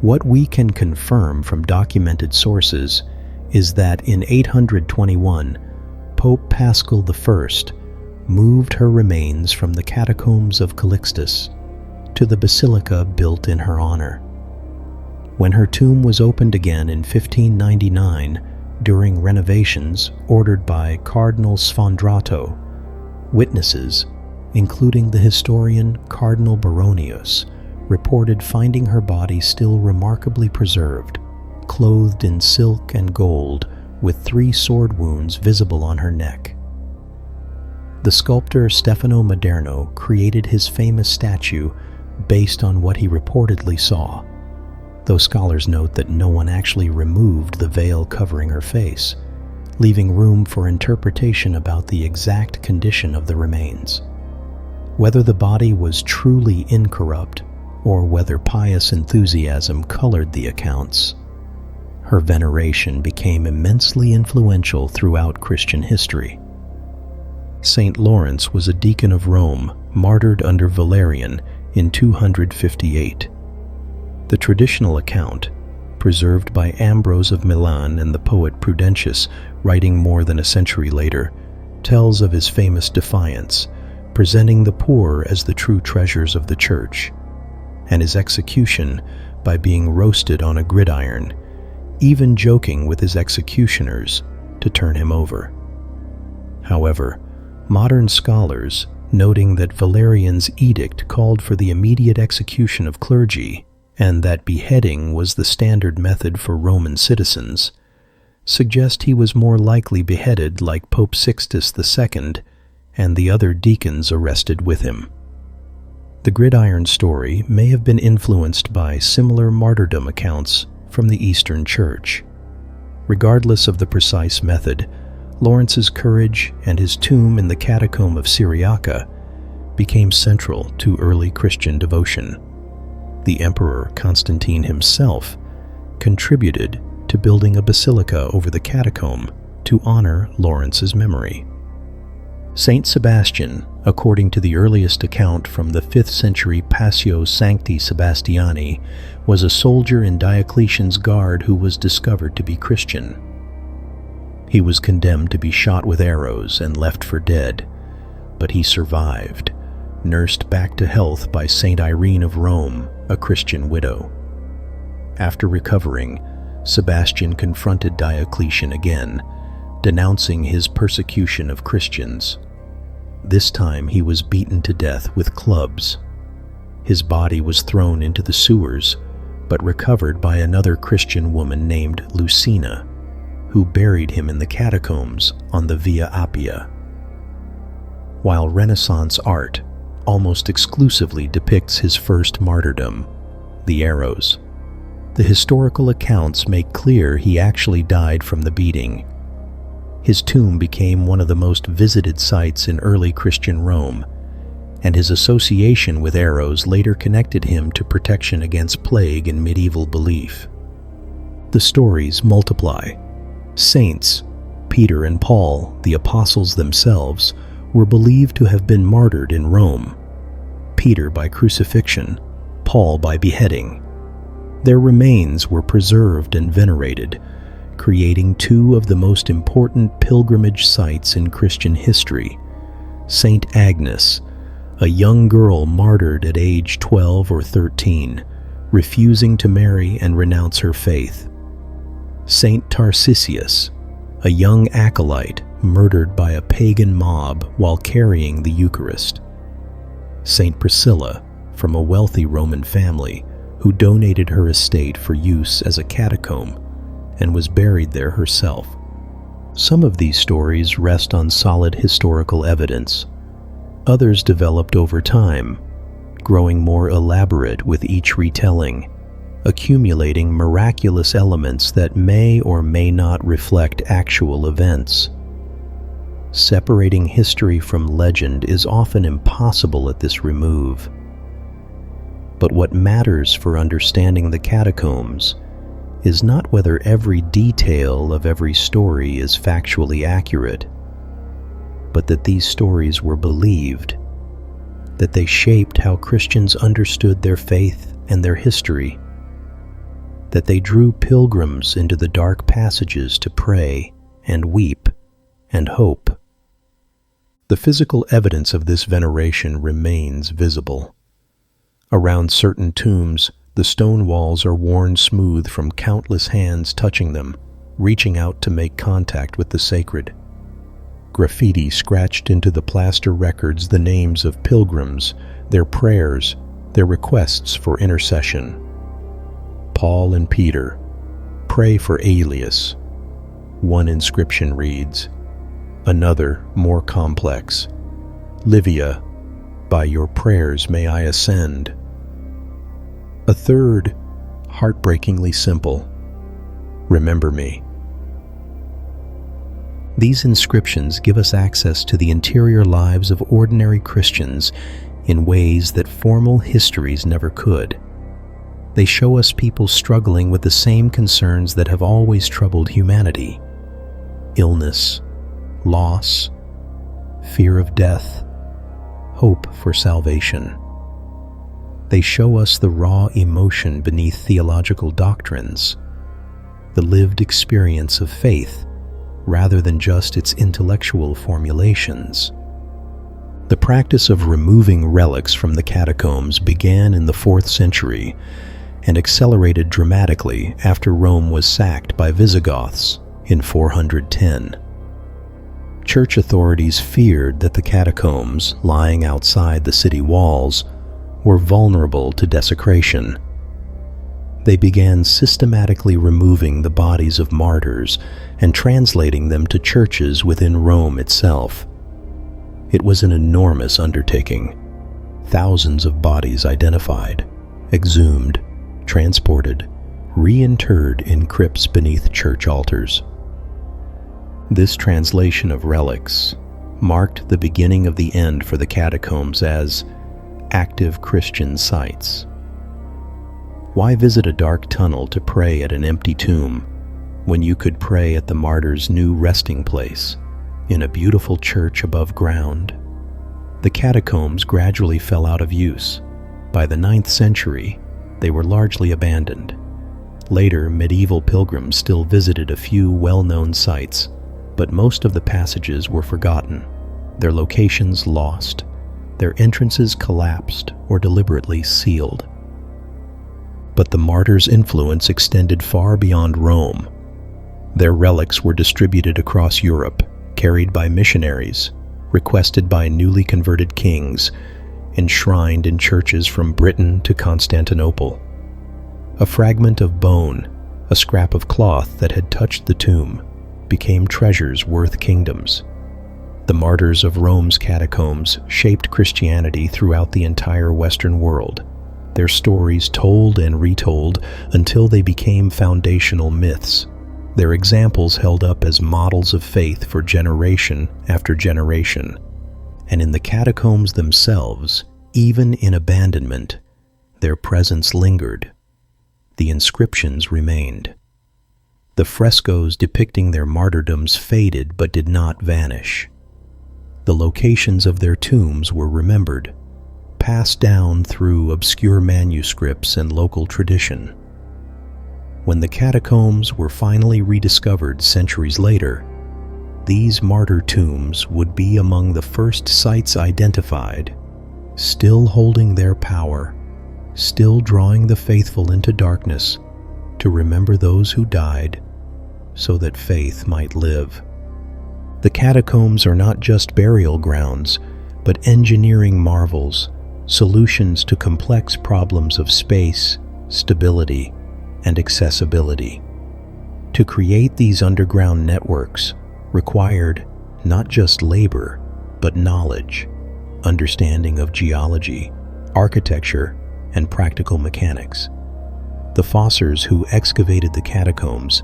What we can confirm from documented sources is that in 821, Pope Paschal I moved her remains from the Catacombs of Calixtus to the basilica built in her honor. When her tomb was opened again in 1599 during renovations ordered by Cardinal Sfondrato, witnesses, including the historian Cardinal Baronius, reported finding her body still remarkably preserved, clothed in silk and gold, with 3 sword wounds visible on her neck. The sculptor Stefano Maderno created his famous statue based on what he reportedly saw, though scholars note that no one actually removed the veil covering her face, leaving room for interpretation about the exact condition of the remains. Whether the body was truly incorrupt, or whether pious enthusiasm colored the accounts, her veneration became immensely influential throughout Christian history. Saint Lawrence was a deacon of Rome, martyred under Valerian in 258. The traditional account, preserved by Ambrose of Milan and the poet Prudentius, writing more than a century later, tells of his famous defiance, presenting the poor as the true treasures of the church, and his execution by being roasted on a gridiron, even joking with his executioners to turn him over. However, modern scholars, noting that Valerian's edict called for the immediate execution of clergy, and that beheading was the standard method for Roman citizens, suggest he was more likely beheaded like Pope Sixtus II and the other deacons arrested with him. The gridiron story may have been influenced by similar martyrdom accounts from the Eastern Church. Regardless of the precise method, Lawrence's courage and his tomb in the Catacomb of Syriaca became central to early Christian devotion. The Emperor Constantine himself contributed to building a basilica over the catacomb to honor Lawrence's memory. Saint Sebastian, according to the earliest account from the 5th century Passio Sancti Sebastiani, was a soldier in Diocletian's guard who was discovered to be Christian. He was condemned to be shot with arrows and left for dead, but he survived, nursed back to health by Saint Irene of Rome, a Christian widow. After recovering, Sebastian confronted Diocletian again, denouncing his persecution of Christians. This time he was beaten to death with clubs. His body was thrown into the sewers, but recovered by another Christian woman named Lucina, who buried him in the catacombs on the Via Appia. While Renaissance art almost exclusively depicts his first martyrdom, the arrows, the historical accounts make clear he actually died from the beating. His tomb became one of the most visited sites in early Christian Rome, and his association with arrows later connected him to protection against plague in medieval belief. The stories multiply. Saints, Peter and Paul, the apostles themselves, were believed to have been martyred in Rome. Peter by crucifixion, Paul by beheading. Their remains were preserved and venerated, creating 2 of the most important pilgrimage sites in Christian history. Saint Agnes, a young girl martyred at age 12 or 13, refusing to marry and renounce her faith. Saint Tarcisius, a young acolyte murdered by a pagan mob while carrying the Eucharist. Saint Priscilla, from a wealthy Roman family, who donated her estate for use as a catacomb and was buried there herself. Some of these stories rest on solid historical evidence. Others developed over time, growing more elaborate with each retelling, accumulating miraculous elements that may or may not reflect actual events. Separating history from legend is often impossible at this remove. But what matters for understanding the catacombs is not whether every detail of every story is factually accurate, but that these stories were believed, that they shaped how Christians understood their faith and their history, that they drew pilgrims into the dark passages to pray and weep and hope. The physical evidence of this veneration remains visible. Around certain tombs, the stone walls are worn smooth from countless hands touching them, reaching out to make contact with the sacred. Graffiti scratched into the plaster records the names of pilgrims, their prayers, their requests for intercession. Paul and Peter, pray for Aelius. One inscription reads. Another, more complex. Livia, by your prayers may I ascend. A third, heartbreakingly simple. Remember me. These inscriptions give us access to the interior lives of ordinary Christians in ways that formal histories never could. They show us people struggling with the same concerns that have always troubled humanity: illness, loss, fear of death, hope for salvation. They show us the raw emotion beneath theological doctrines, the lived experience of faith, rather than just its intellectual formulations. The practice of removing relics from the catacombs began in the 4th century and accelerated dramatically after Rome was sacked by Visigoths in 410. Church authorities feared that the catacombs, lying outside the city walls, were vulnerable to desecration. They began systematically removing the bodies of martyrs and translating them to churches within Rome itself. It was an enormous undertaking. Thousands of bodies identified, exhumed, transported, reinterred in crypts beneath church altars. This translation of relics marked the beginning of the end for the catacombs as active Christian sites. Why visit a dark tunnel to pray at an empty tomb when you could pray at the martyr's new resting place in a beautiful church above ground? The catacombs gradually fell out of use. By the 9th century, they were largely abandoned. Later, medieval pilgrims still visited a few well-known sites, but most of the passages were forgotten, their locations lost, their entrances collapsed or deliberately sealed. But the martyrs' influence extended far beyond Rome. Their relics were distributed across Europe, carried by missionaries, requested by newly converted kings, enshrined in churches from Britain to Constantinople. A fragment of bone, a scrap of cloth that had touched the tomb, became treasures worth kingdoms. The martyrs of Rome's catacombs shaped Christianity throughout the entire Western world, their stories told and retold until they became foundational myths, their examples held up as models of faith for generation after generation. And in the catacombs themselves, even in abandonment, their presence lingered. The inscriptions remained. The frescoes depicting their martyrdoms faded but did not vanish. The locations of their tombs were remembered, passed down through obscure manuscripts and local tradition. When the catacombs were finally rediscovered centuries later, these martyr tombs would be among the first sites identified, still holding their power, still drawing the faithful into darkness to remember those who died so that faith might live. The catacombs are not just burial grounds, but engineering marvels, solutions to complex problems of space, stability, and accessibility. To create these underground networks required not just labor, but knowledge, understanding of geology, architecture, and practical mechanics. The fossors who excavated the catacombs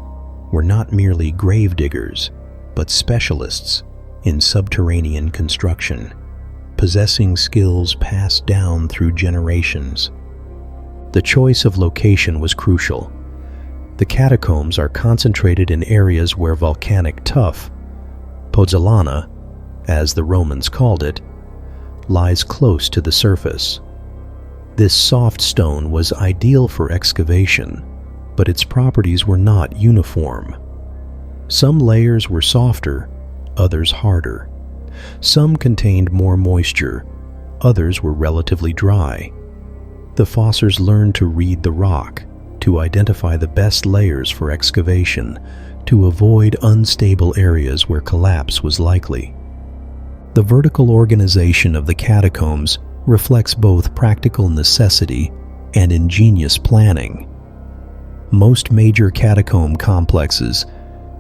were not merely grave diggers, but specialists in subterranean construction, possessing skills passed down through generations. The choice of location was crucial. The catacombs are concentrated in areas where volcanic tuff, pozzolana, as the Romans called it, lies close to the surface. This soft stone was ideal for excavation, but its properties were not uniform. Some layers were softer, others harder. Some contained more moisture, others were relatively dry. The fossors learned to read the rock, to identify the best layers for excavation, to avoid unstable areas where collapse was likely. The vertical organization of the catacombs reflects both practical necessity and ingenious planning. Most major catacomb complexes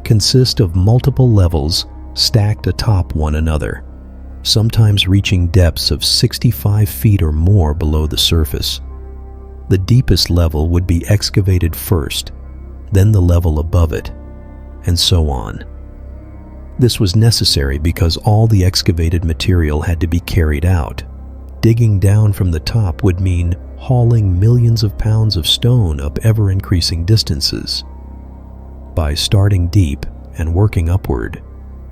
consist of multiple levels stacked atop one another, sometimes reaching depths of 65 feet or more below the surface. The deepest level would be excavated first, then the level above it, and so on. This was necessary because all the excavated material had to be carried out. Digging down from the top would mean hauling millions of pounds of stone up ever-increasing distances. By starting deep and working upward,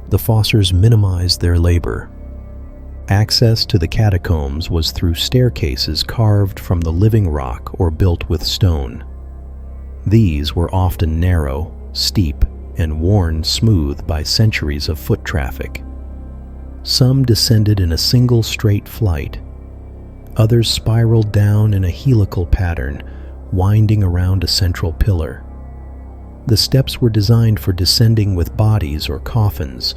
the fossors minimized their labor. Access to the catacombs was through staircases carved from the living rock or built with stone. These were often narrow, steep, and worn smooth by centuries of foot traffic. Some descended in a single straight flight. Others spiraled down in a helical pattern, winding around a central pillar. The steps were designed for descending with bodies or coffins,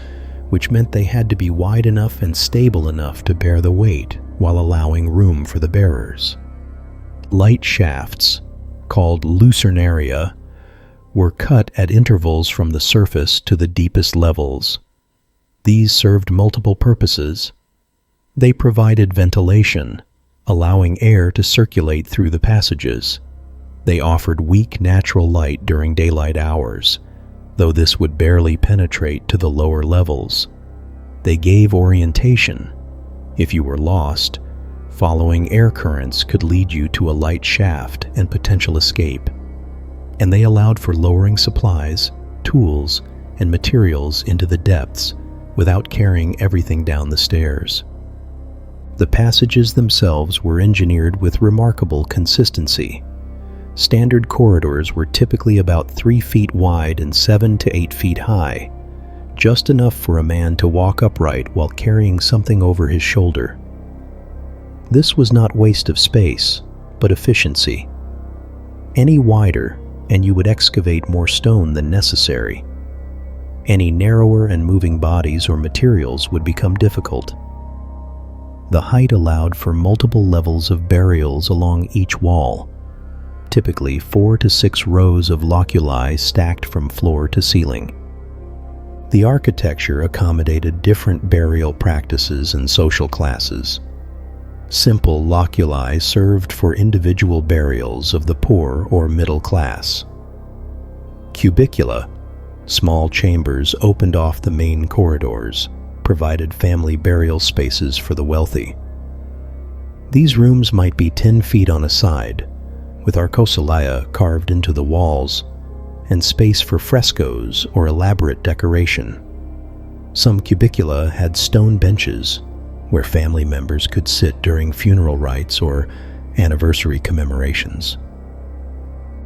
which meant they had to be wide enough and stable enough to bear the weight while allowing room for the bearers. Light shafts, called lucernaria, were cut at intervals from the surface to the deepest levels. These served multiple purposes. They provided ventilation, allowing air to circulate through the passages. They offered weak natural light during daylight hours, though this would barely penetrate to the lower levels. They gave orientation. If you were lost, following air currents could lead you to a light shaft and potential escape. And they allowed for lowering supplies, tools, and materials into the depths without carrying everything down the stairs. The passages themselves were engineered with remarkable consistency. Standard corridors were typically about 3 feet wide and 7 to 8 feet high, just enough for a man to walk upright while carrying something over his shoulder. This was not waste of space, but efficiency. Any wider, and you would excavate more stone than necessary. Any narrower and moving bodies or materials would become difficult. The height allowed for multiple levels of burials along each wall, typically 4 to 6 rows of loculi stacked from floor to ceiling. The architecture accommodated different burial practices and social classes. Simple loculi served for individual burials of the poor or middle class. Cubicula, small chambers opened off the main corridors, provided family burial spaces for the wealthy. These rooms might be 10 feet on a side, with arcosolaya carved into the walls, and space for frescoes or elaborate decoration. Some cubicula had stone benches, where family members could sit during funeral rites or anniversary commemorations.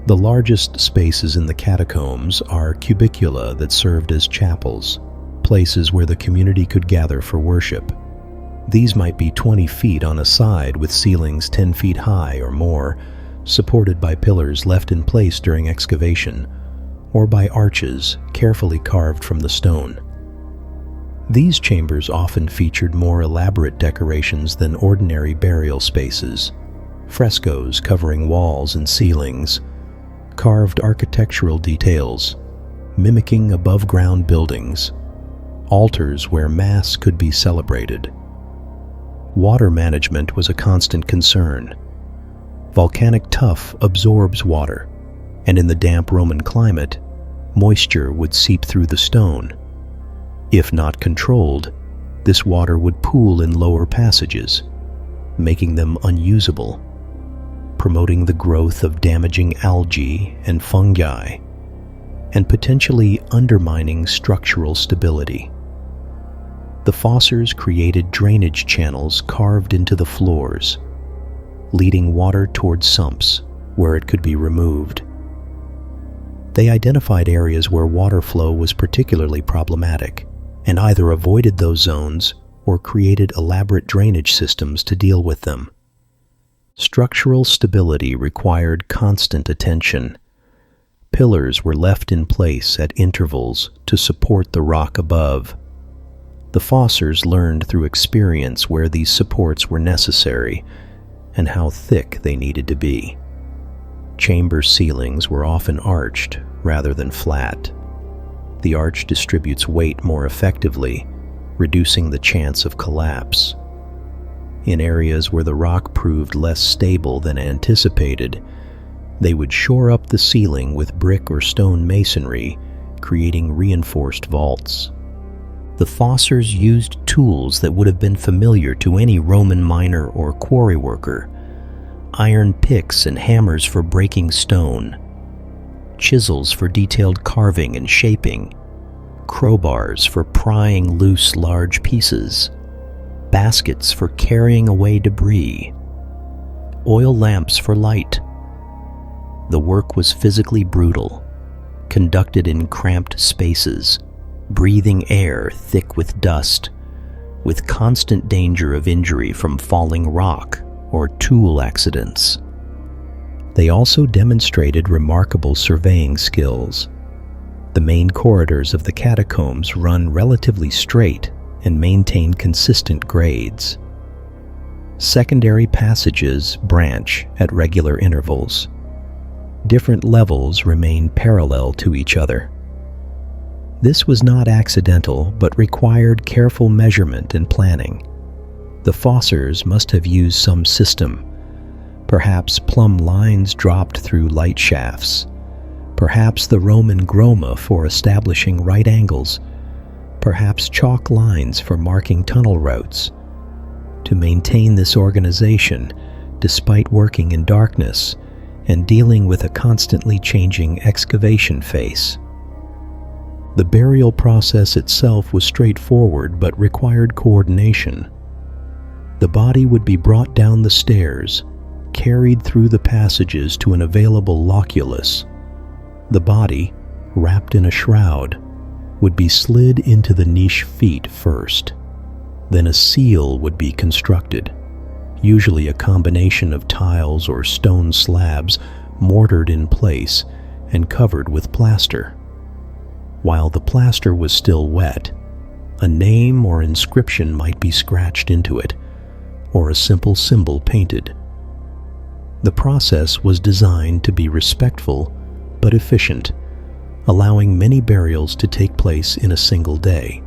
The largest spaces in the catacombs are cubicula that served as chapels, places where the community could gather for worship. These might be 20 feet on a side with ceilings 10 feet high or more, supported by pillars left in place during excavation, or by arches carefully carved from the stone. These chambers often featured more elaborate decorations than ordinary burial spaces: frescoes covering walls and ceilings, carved architectural details, mimicking above-ground buildings, altars where Mass could be celebrated. Water management was a constant concern. Volcanic tuff absorbs water, and in the damp Roman climate, moisture would seep through the stone. If not controlled, this water would pool in lower passages, making them unusable, promoting the growth of damaging algae and fungi and potentially undermining structural stability. The fossors created drainage channels carved into the floors, leading water towards sumps where it could be removed. They identified areas where water flow was particularly problematic and either avoided those zones or created elaborate drainage systems to deal with them. Structural stability required constant attention. Pillars were left in place at intervals to support the rock above. The fossors learned through experience where these supports were necessary and how thick they needed to be. Chamber ceilings were often arched rather than flat. The arch distributes weight more effectively, reducing the chance of collapse. In areas where the rock proved less stable than anticipated, they would shore up the ceiling with brick or stone masonry, creating reinforced vaults. The fossors used tools that would have been familiar to any Roman miner or quarry worker: iron picks and hammers for breaking stone, chisels for detailed carving and shaping, crowbars for prying loose large pieces, baskets for carrying away debris, oil lamps for light. The work was physically brutal, conducted in cramped spaces, breathing air thick with dust, with constant danger of injury from falling rock or tool accidents. They also demonstrated remarkable surveying skills. The main corridors of the catacombs run relatively straight and maintain consistent grades. Secondary passages branch at regular intervals. Different levels remain parallel to each other. This was not accidental, but required careful measurement and planning. The fossors must have used some system. Perhaps plumb lines dropped through light shafts. Perhaps the Roman groma for establishing right angles. Perhaps chalk lines for marking tunnel routes. To maintain this organization, despite working in darkness and dealing with a constantly changing excavation phase. The burial process itself was straightforward but required coordination. The body would be brought down the stairs, carried through the passages to an available loculus. The body, wrapped in a shroud, would be slid into the niche feet first. Then a seal would be constructed, usually a combination of tiles or stone slabs mortared in place and covered with plaster. While the plaster was still wet, a name or inscription might be scratched into it, or a simple symbol painted. The process was designed to be respectful but efficient, allowing many burials to take place in a single day.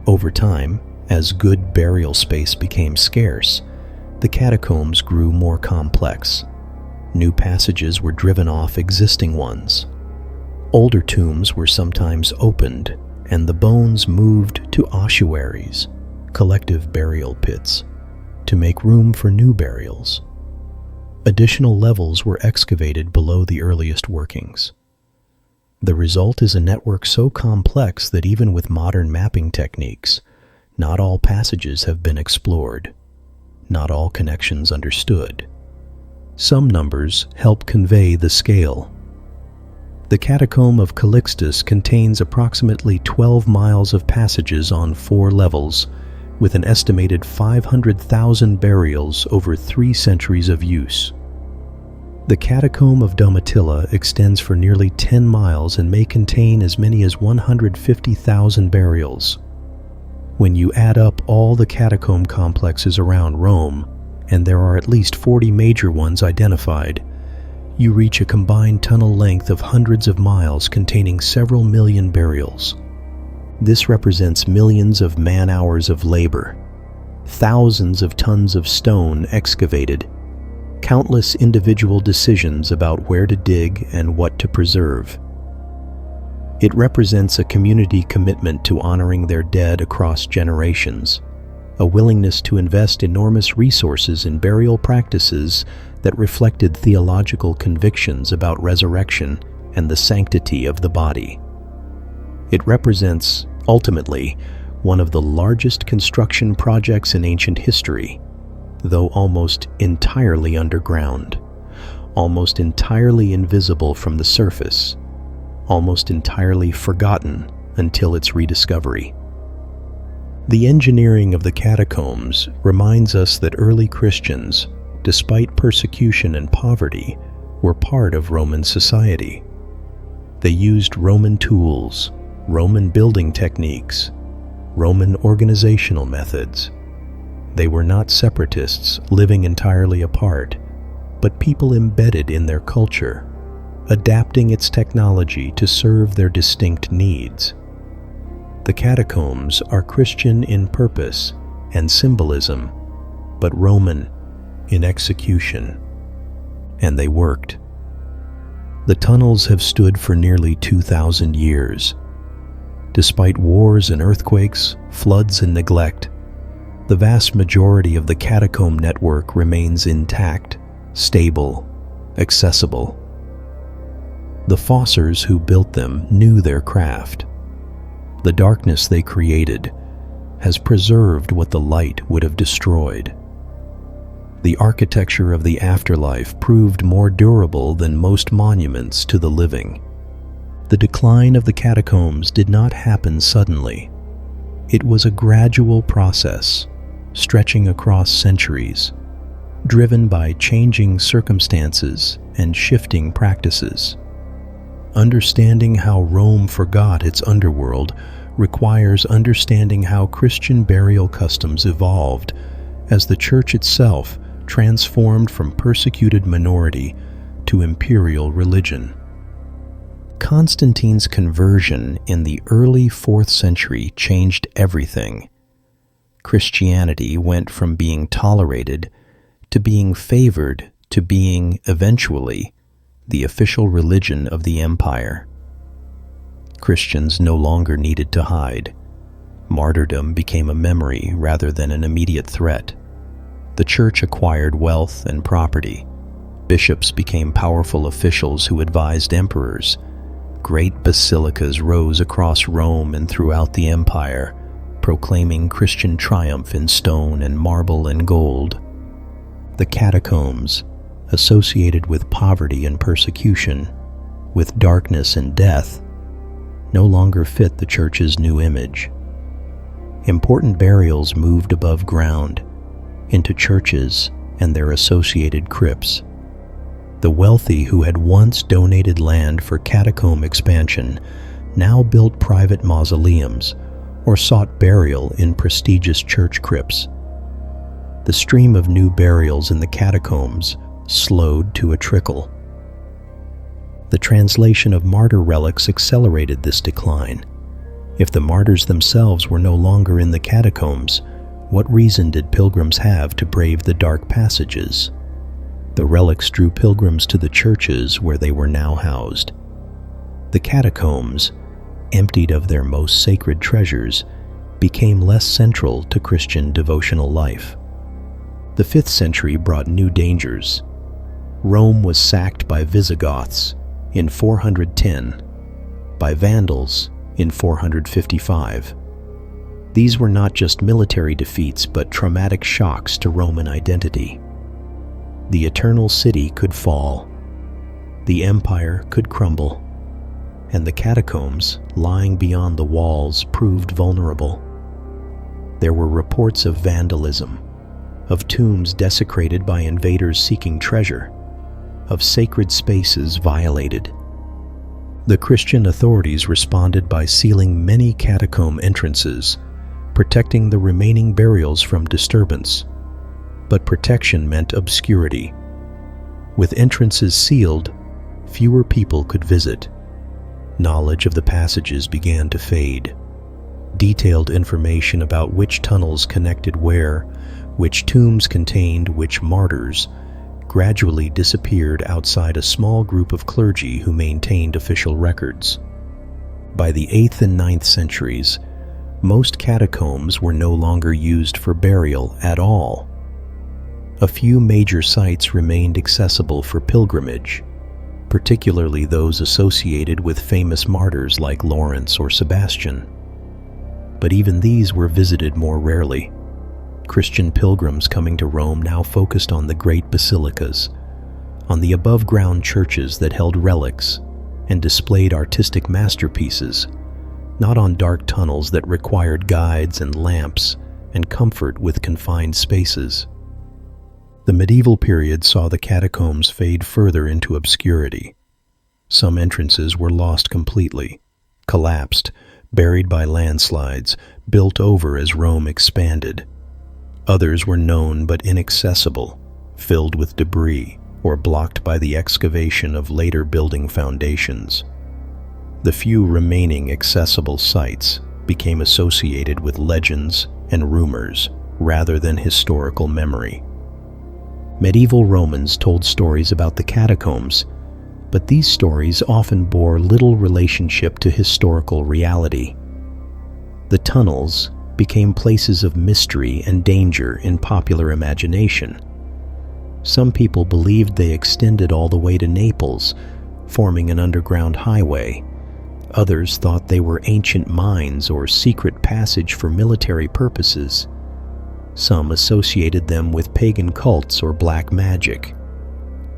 Over time, as good burial space became scarce, the catacombs grew more complex. New passages were driven off existing ones. Older tombs were sometimes opened, and the bones moved to ossuaries, collective burial pits, to make room for new burials. Additional levels were excavated below the earliest workings. The result is a network so complex that even with modern mapping techniques, not all passages have been explored, not all connections understood. Some numbers help convey the scale. The catacomb of Calixtus contains approximately 12 miles of passages on 4 levels, with an estimated 500,000 burials over 3 centuries of use. The catacomb of Domitilla extends for nearly 10 miles and may contain as many as 150,000 burials. When you add up all the catacomb complexes around Rome, and there are at least 40 major ones identified, you reach a combined tunnel length of hundreds of miles containing several million burials. This represents millions of man-hours of labor, thousands of tons of stone excavated, countless individual decisions about where to dig and what to preserve. It represents a community commitment to honoring their dead across generations, a willingness to invest enormous resources in burial practices that reflected theological convictions about resurrection and the sanctity of the body. It represents, ultimately, one of the largest construction projects in ancient history, though almost entirely underground, almost entirely invisible from the surface, almost entirely forgotten until its rediscovery. The engineering of the catacombs reminds us that early Christians, despite persecution and poverty, were part of Roman society. They used Roman tools, Roman building techniques, Roman organizational methods. They were not separatists living entirely apart, but people embedded in their culture, adapting its technology to serve their distinct needs. The catacombs are Christian in purpose and symbolism, but Roman in execution. And they worked. The tunnels have stood for nearly 2,000 years. Despite wars and earthquakes, floods and neglect, the vast majority of the catacomb network remains intact, stable, accessible. The fossors who built them knew their craft. The darkness they created has preserved what the light would have destroyed. The architecture of the afterlife proved more durable than most monuments to the living. The decline of the catacombs did not happen suddenly. It was a gradual process, stretching across centuries, driven by changing circumstances and shifting practices. Understanding how Rome forgot its underworld requires understanding how Christian burial customs evolved as the Church itself transformed from persecuted minority to imperial religion. Constantine's conversion in the early 4th century changed everything. Christianity went from being tolerated to being favored to being, eventually, the official religion of the empire. Christians no longer needed to hide. Martyrdom became a memory rather than an immediate threat. The church acquired wealth and property. Bishops became powerful officials who advised emperors. Great basilicas rose across Rome and throughout the empire, proclaiming Christian triumph in stone and marble and gold. The catacombs, associated with poverty and persecution, with darkness and death, no longer fit the church's new image. Important burials moved above ground, into churches and their associated crypts. The wealthy who had once donated land for catacomb expansion now built private mausoleums or sought burial in prestigious church crypts. The stream of new burials in the catacombs slowed to a trickle. The translation of martyr relics accelerated this decline. If the martyrs themselves were no longer in the catacombs, what reason did pilgrims have to brave the dark passages? The relics drew pilgrims to the churches where they were now housed. The catacombs, emptied of their most sacred treasures, became less central to Christian devotional life. The 5th century brought new dangers. Rome was sacked by Visigoths in 410, by Vandals in 455. These were not just military defeats, but traumatic shocks to Roman identity. The eternal city could fall, the empire could crumble, and the catacombs lying beyond the walls proved vulnerable. There were reports of vandalism, of tombs desecrated by invaders seeking treasure, of sacred spaces violated. The Christian authorities responded by sealing many catacomb entrances, protecting the remaining burials from disturbance. But protection meant obscurity. With entrances sealed, fewer people could visit. Knowledge of the passages began to fade. Detailed information about which tunnels connected where, which tombs contained which martyrs, gradually disappeared outside a small group of clergy who maintained official records. By the 8th and 9th centuries, most catacombs were no longer used for burial at all. A few major sites remained accessible for pilgrimage, particularly those associated with famous martyrs like Lawrence or Sebastian. But even these were visited more rarely. Christian pilgrims coming to Rome now focused on the great basilicas, on the above-ground churches that held relics and displayed artistic masterpieces, not on dark tunnels that required guides and lamps and comfort with confined spaces. The medieval period saw the catacombs fade further into obscurity. Some entrances were lost completely, collapsed, buried by landslides, built over as Rome expanded. Others were known but inaccessible, filled with debris, or blocked by the excavation of later building foundations. The few remaining accessible sites became associated with legends and rumors rather than historical memory. Medieval Romans told stories about the catacombs, but these stories often bore little relationship to historical reality. The tunnels became places of mystery and danger in popular imagination. Some people believed they extended all the way to Naples, forming an underground highway. Others thought they were ancient mines or secret passage for military purposes. Some associated them with pagan cults or black magic.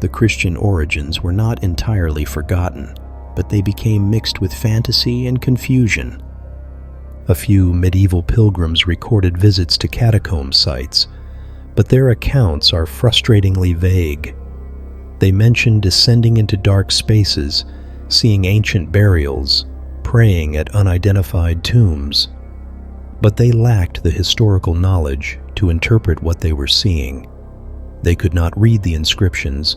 The Christian origins were not entirely forgotten, but they became mixed with fantasy and confusion. A few medieval pilgrims recorded visits to catacomb sites, but their accounts are frustratingly vague. They mention descending into dark spaces, seeing ancient burials, praying at unidentified tombs, but they lacked the historical knowledge to interpret what they were seeing. They could not read the inscriptions,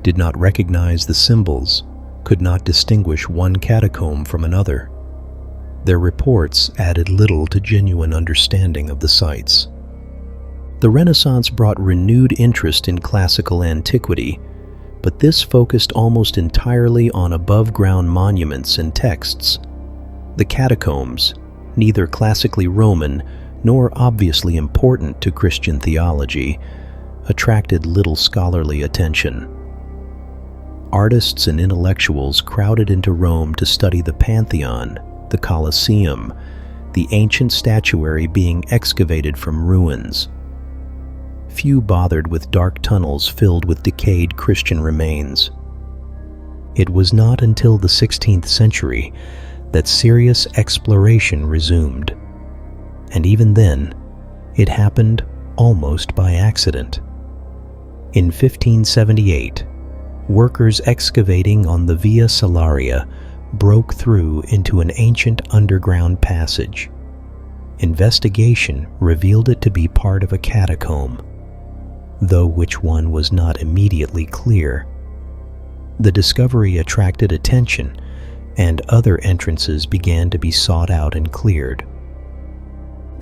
did not recognize the symbols, could not distinguish one catacomb from another. Their reports added little to genuine understanding of the sites. The Renaissance brought renewed interest in classical antiquity, but this focused almost entirely on above-ground monuments and texts. The catacombs, neither classically Roman nor obviously important to Christian theology, attracted little scholarly attention. Artists and intellectuals crowded into Rome to study the Pantheon, the Colosseum, the ancient statuary being excavated from ruins. Few bothered with dark tunnels filled with decayed Christian remains. It was not until the 16th century that serious exploration resumed. And even then, it happened almost by accident. In 1578, workers excavating on the Via Salaria broke through into an ancient underground passage. Investigation revealed it to be part of a catacomb, though which one was not immediately clear. The discovery attracted attention, and other entrances began to be sought out and cleared.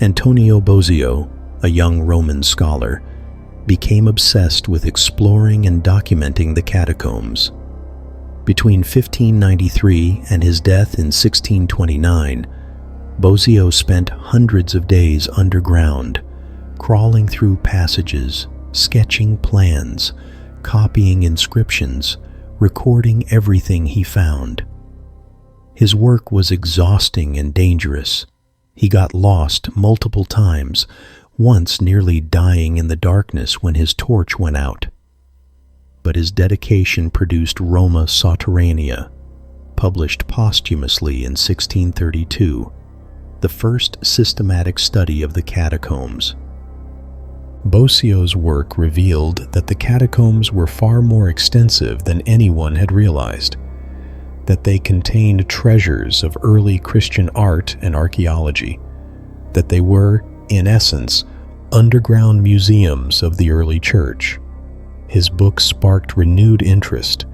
Antonio Bosio, a young Roman scholar, became obsessed with exploring and documenting the catacombs. Between 1593 and his death in 1629, Bosio spent hundreds of days underground, crawling through passages, sketching plans, copying inscriptions, recording everything he found. His work was exhausting and dangerous. He got lost multiple times, once nearly dying in the darkness when his torch went out. But his dedication produced Roma Sotterranea, published posthumously in 1632, the first systematic study of the catacombs. Bosio's work revealed that the catacombs were far more extensive than anyone had realized, that they contained treasures of early Christian art and archaeology, that they were, in essence, underground museums of the early church. His book sparked renewed interest,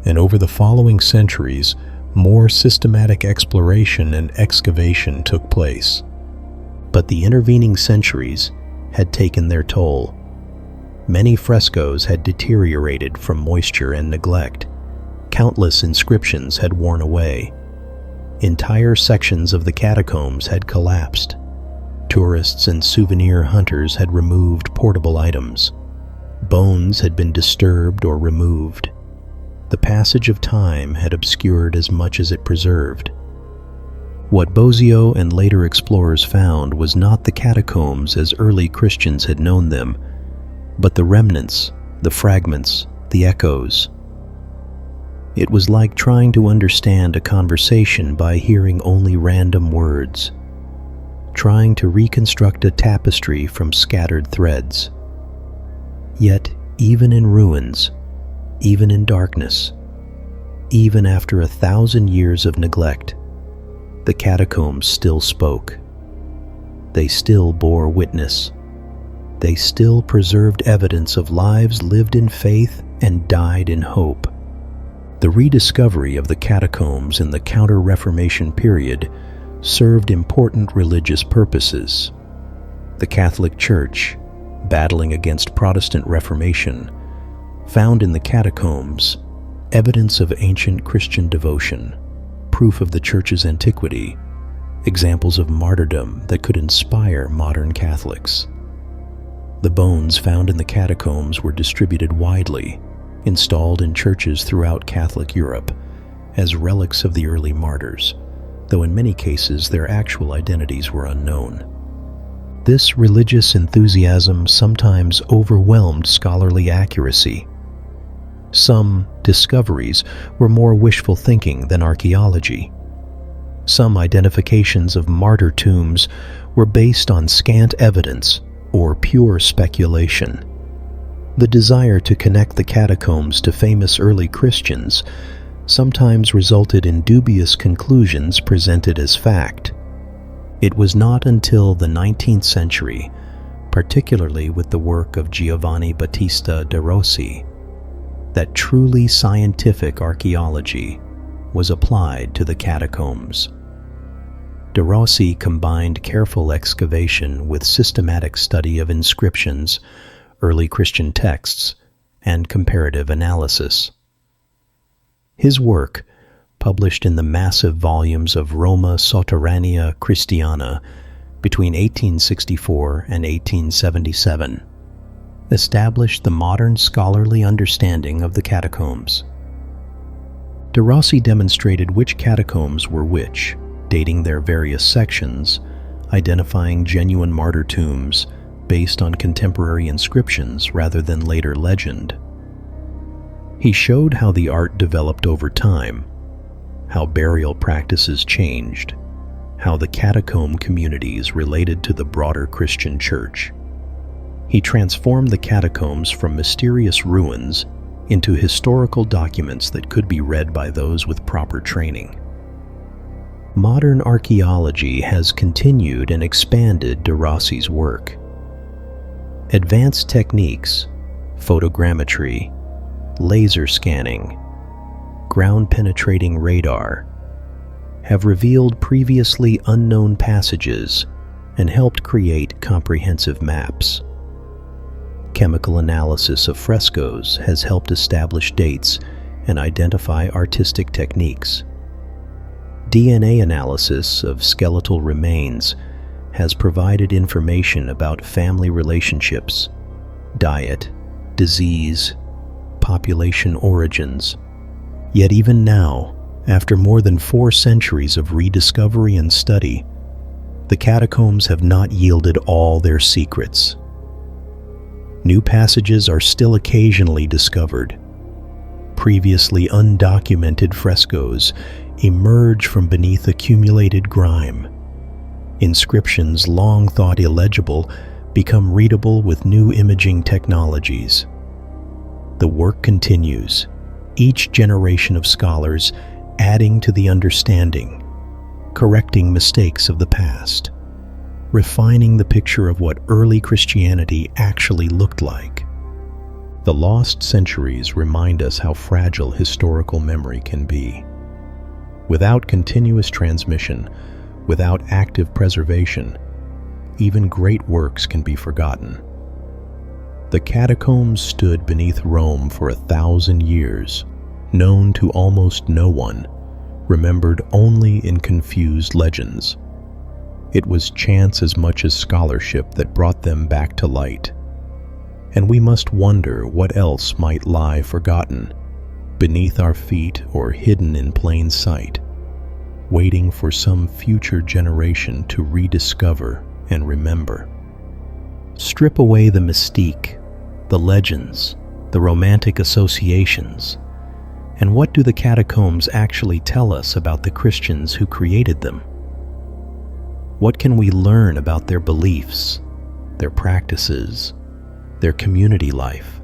and over the following centuries, more systematic exploration and excavation took place. But the intervening centuries had taken their toll. Many frescoes had deteriorated from moisture and neglect. Countless inscriptions had worn away. Entire sections of the catacombs had collapsed. Tourists and souvenir hunters had removed portable items. Bones had been disturbed or removed. The passage of time had obscured as much as it preserved. What Bozio and later explorers found was not the catacombs as early Christians had known them, but the remnants, the fragments, the echoes. It was like trying to understand a conversation by hearing only random words, trying to reconstruct a tapestry from scattered threads. Yet, even in ruins, even in darkness, even after 1,000 years of neglect, the catacombs still spoke. They still bore witness. They still preserved evidence of lives lived in faith and died in hope. The rediscovery of the catacombs in the Counter-Reformation period served important religious purposes. The Catholic Church, battling against Protestant Reformation, found in the catacombs evidence of ancient Christian devotion, proof of the Church's antiquity, examples of martyrdom that could inspire modern Catholics. The bones found in the catacombs were distributed widely, installed in churches throughout Catholic Europe, as relics of the early martyrs, though in many cases their actual identities were unknown. This religious enthusiasm sometimes overwhelmed scholarly accuracy. Some discoveries were more wishful thinking than archaeology. Some identifications of martyr tombs were based on scant evidence or pure speculation. The desire to connect the catacombs to famous early Christians sometimes resulted in dubious conclusions presented as fact. It was not until the 19th century, particularly with the work of Giovanni Battista de Rossi, that truly scientific archaeology was applied to the catacombs. De Rossi combined careful excavation with systematic study of inscriptions, early Christian texts, and comparative analysis. His work, published in the massive volumes of Roma Sotterranea Christiana between 1864 and 1877, established the modern scholarly understanding of the catacombs. De Rossi demonstrated which catacombs were which, dating their various sections, identifying genuine martyr tombs based on contemporary inscriptions rather than later legend. He showed how the art developed over time, how burial practices changed, how the catacomb communities related to the broader Christian church. He transformed the catacombs from mysterious ruins into historical documents that could be read by those with proper training. Modern archaeology has continued and expanded de Rossi's work. Advanced techniques, photogrammetry, laser scanning, ground-penetrating radar, have revealed previously unknown passages and helped create comprehensive maps. Chemical analysis of frescoes has helped establish dates and identify artistic techniques. DNA analysis of skeletal remains has provided information about family relationships, diet, disease, population origins. Yet even now, after more than 4 centuries of rediscovery and study, the catacombs have not yielded all their secrets. New passages are still occasionally discovered. Previously undocumented frescoes emerge from beneath accumulated grime. Inscriptions long thought illegible become readable with new imaging technologies. The work continues, each generation of scholars adding to the understanding, correcting mistakes of the past, refining the picture of what early Christianity actually looked like. The lost centuries remind us how fragile historical memory can be. Without continuous transmission, without active preservation, even great works can be forgotten. The catacombs stood beneath Rome for 1,000 years, known to almost no one, remembered only in confused legends. It was chance as much as scholarship that brought them back to light. And we must wonder what else might lie forgotten beneath our feet or hidden in plain sight, waiting for some future generation to rediscover and remember. Strip away the mystique, the legends, the romantic associations, and what do the catacombs actually tell us about the Christians who created them? What can we learn about their beliefs, their practices, their community life,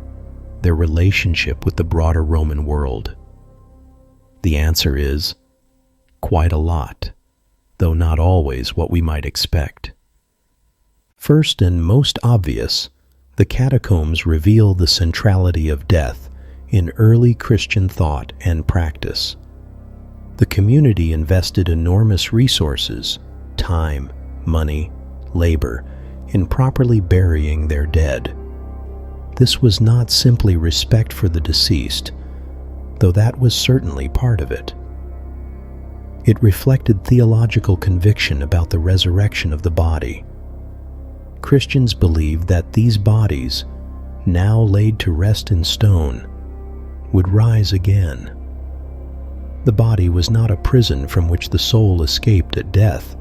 their relationship with the broader Roman world? The answer is quite a lot, though not always what we might expect. First and most obvious, the catacombs reveal the centrality of death in early Christian thought and practice. The community invested enormous resources, time, money, labor, in properly burying their dead. This was not simply respect for the deceased, though that was certainly part of it. It reflected theological conviction about the resurrection of the body. Christians believed that these bodies, now laid to rest in stone, would rise again. The body was not a prison from which the soul escaped at death,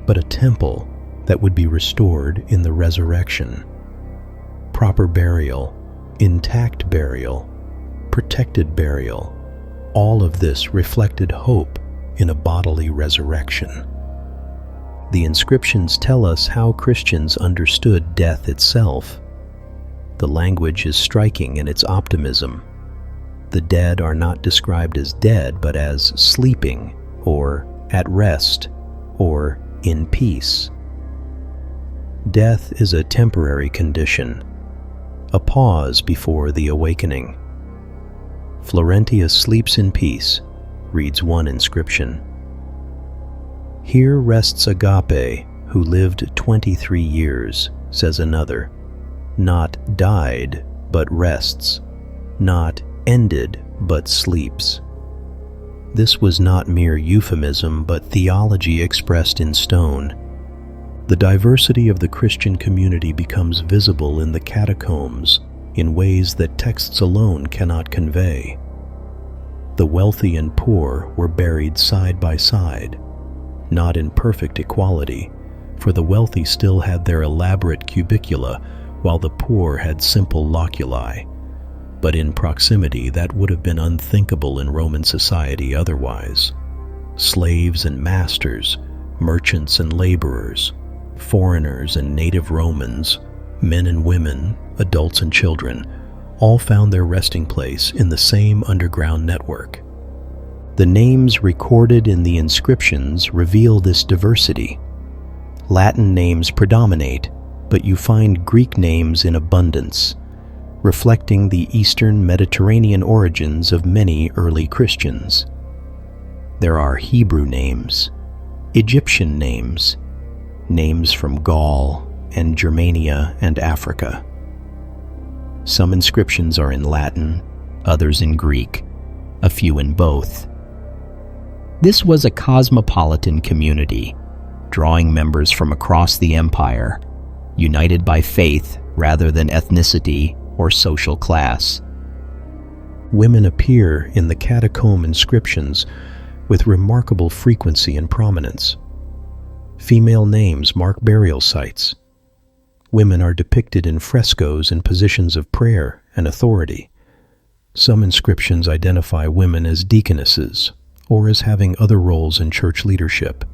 but a temple that would be restored in the resurrection. Proper burial, intact burial, protected burial, all of this reflected hope in a bodily resurrection. The inscriptions tell us how Christians understood death itself. The language is striking in its optimism. The dead are not described as dead, but as sleeping, or at rest, or in peace. Death is a temporary condition, a pause before the awakening. Florentius sleeps in peace, reads one inscription. Here rests Agape, who lived 23 years, says another. Not died, but rests. Not ended, but sleeps. This was not mere euphemism, but theology expressed in stone. The diversity of the Christian community becomes visible in the catacombs in ways that texts alone cannot convey. The wealthy and poor were buried side by side, not in perfect equality, for the wealthy still had their elaborate cubicula while the poor had simple loculi, but in proximity that would have been unthinkable in Roman society otherwise. Slaves and masters, merchants and laborers, foreigners and native Romans, men and women, adults and children, all found their resting place in the same underground network. The names recorded in the inscriptions reveal this diversity. Latin names predominate, but you find Greek names in abundance, reflecting the Eastern Mediterranean origins of many early Christians. There are Hebrew names, Egyptian names, names from Gaul and Germania and Africa. Some inscriptions are in Latin, others in Greek, a few in both. This was a cosmopolitan community, drawing members from across the empire, united by faith rather than ethnicity or social class. Women appear in the catacomb inscriptions with remarkable frequency and prominence. Female names mark burial sites. Women are depicted in frescoes in positions of prayer and authority. Some inscriptions identify women as deaconesses or as having other roles in church leadership.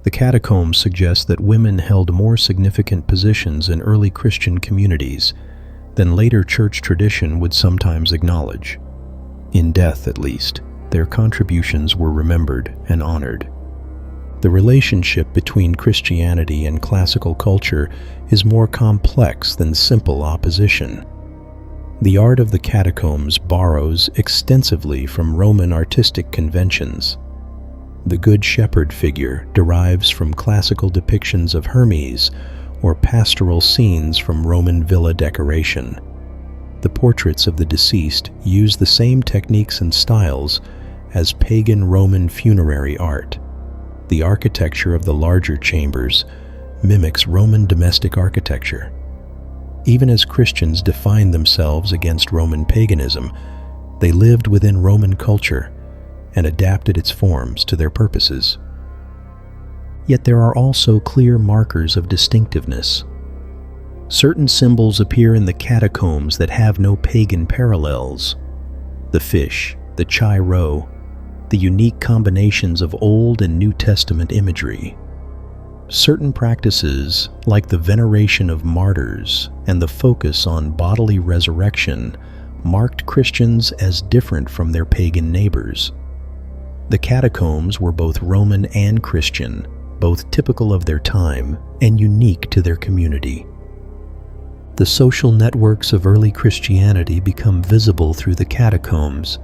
The catacombs suggest that women held more significant positions in early Christian communities than later church tradition would sometimes acknowledge. In death, at least, their contributions were remembered and honored. The relationship between Christianity and classical culture is more complex than simple opposition. The art of the catacombs borrows extensively from Roman artistic conventions. The Good Shepherd figure derives from classical depictions of Hermes or pastoral scenes from Roman villa decoration. The portraits of the deceased use the same techniques and styles as pagan Roman funerary art. The architecture of the larger chambers mimics Roman domestic architecture. Even as Christians defined themselves against Roman paganism, They lived within Roman culture and adapted its forms to their purposes. Yet there are also clear markers of distinctiveness. Certain symbols appear in the catacombs that have no pagan parallels. The fish, the chi-rho, the unique combinations of Old and New Testament imagery. Certain practices, like the veneration of martyrs and the focus on bodily resurrection, marked Christians as different from their pagan neighbors. The catacombs were both Roman and Christian, both typical of their time and unique to their community. The social networks of early Christianity become visible through the catacombs.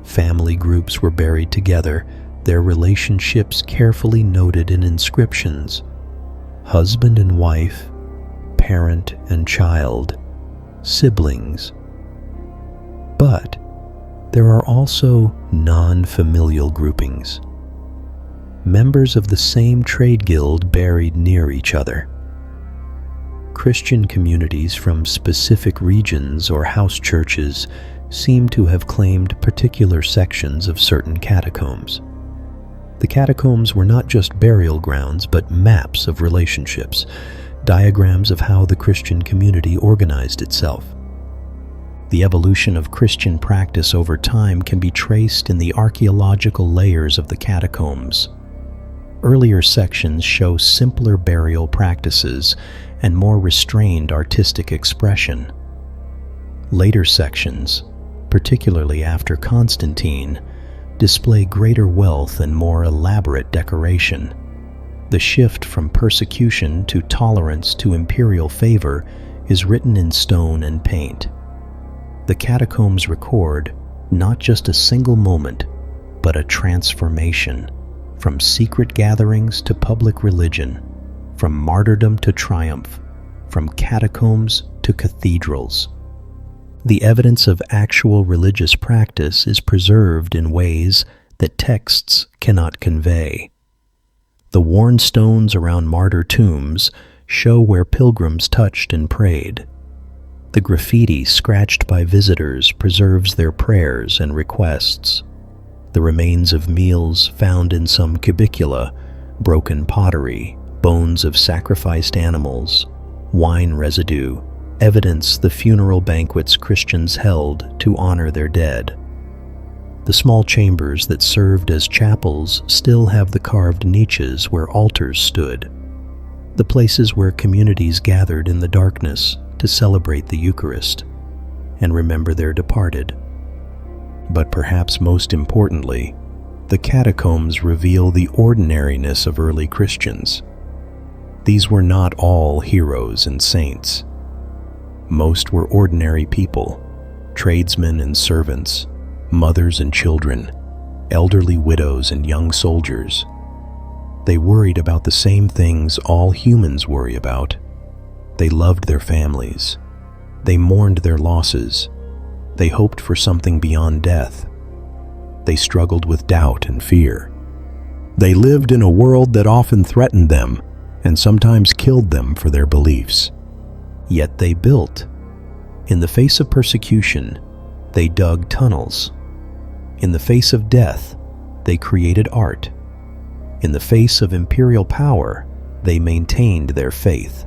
Family groups were buried together, their relationships carefully noted in inscriptions. Husband and wife, parent and child, siblings. But there are also non-familial groupings. Members of the same trade guild buried near each other. Christian communities from specific regions or house churches seem to have claimed particular sections of certain catacombs. The catacombs were not just burial grounds, but maps of relationships, diagrams of how the Christian community organized itself. The evolution of Christian practice over time can be traced in the archaeological layers of the catacombs. Earlier sections show simpler burial practices and more restrained artistic expression. Later sections, particularly after Constantine, display greater wealth and more elaborate decoration. The shift from persecution to tolerance to imperial favor is written in stone and paint. The catacombs record not just a single moment, but a transformation, from secret gatherings to public religion, from martyrdom to triumph, from catacombs to cathedrals. The evidence of actual religious practice is preserved in ways that texts cannot convey. The worn stones around martyr tombs show where pilgrims touched and prayed. The graffiti scratched by visitors preserves their prayers and requests. The remains of meals found in some cubicula, broken pottery, bones of sacrificed animals, wine residue, evidence the funeral banquets Christians held to honor their dead. The small chambers that served as chapels still have the carved niches where altars stood, the places where communities gathered in the darkness to celebrate the Eucharist and remember their departed. But perhaps most importantly, the catacombs reveal the ordinariness of early Christians. These were not all heroes and saints. Most were ordinary people, tradesmen and servants, mothers and children, elderly widows and young soldiers. They worried about the same things all humans worry about. They loved their families. They mourned their losses. They hoped for something beyond death. They struggled with doubt and fear. They lived in a world that often threatened them and sometimes killed them for their beliefs. Yet they built. In the face of persecution, they dug tunnels. In the face of death, they created art. In the face of imperial power, they maintained their faith.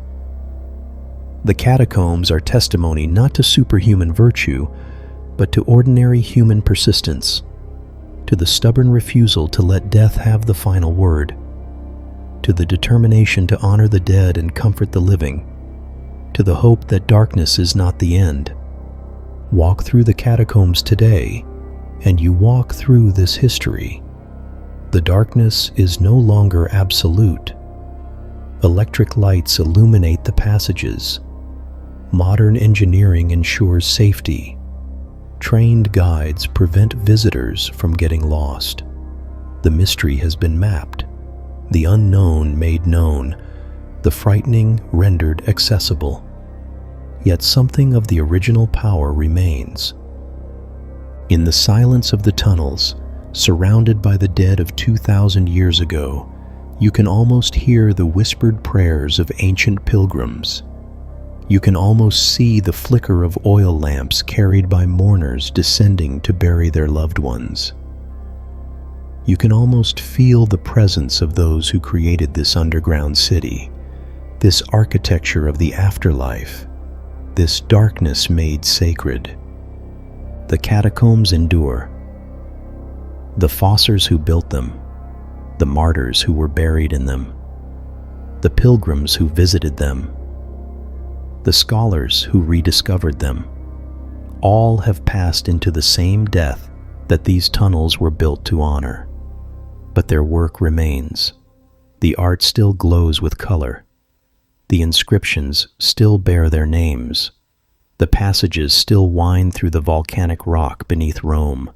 The catacombs are testimony not to superhuman virtue, but to ordinary human persistence, to the stubborn refusal to let death have the final word, to the determination to honor the dead and comfort the living, to the hope that darkness is not the end. Walk through the catacombs today, and you walk through this history. The darkness is no longer absolute. Electric lights illuminate the passages. Modern engineering ensures safety. Trained guides prevent visitors from getting lost. The mystery has been mapped, the unknown made known, the frightening rendered accessible. Yet something of the original power remains. In the silence of the tunnels, surrounded by the dead of 2,000 years ago, you can almost hear the whispered prayers of ancient pilgrims. You can almost see the flicker of oil lamps carried by mourners descending to bury their loved ones. You can almost feel the presence of those who created this underground city, this architecture of the afterlife, this darkness made sacred. The catacombs endure. The fossors who built them, the martyrs who were buried in them, the pilgrims who visited them, the scholars who rediscovered them, all have passed into the same death that these tunnels were built to honor. But their work remains. The art still glows with color. The inscriptions still bear their names. The passages still wind through the volcanic rock beneath Rome.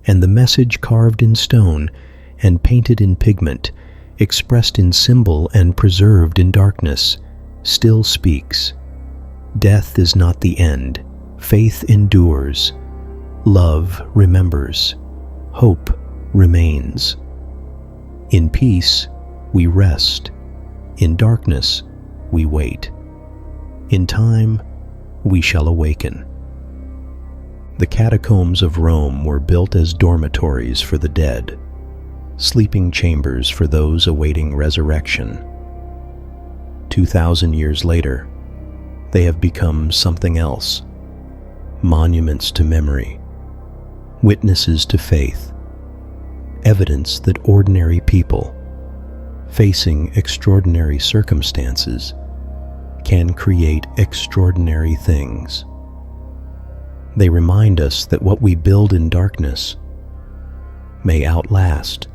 And the message carved in stone and painted in pigment, expressed in symbol and preserved in darkness, still speaks. Death is not the end. Faith endures. Love remembers. Hope remains. In peace, we rest. In darkness, we wait. In time, we shall awaken. The catacombs of Rome were built as dormitories for the dead, sleeping chambers for those awaiting resurrection. 2,000 years later, they have become something else. Monuments to memory, witnesses to faith, evidence that ordinary people, facing extraordinary circumstances, can create extraordinary things. They remind us that what we build in darkness may outlast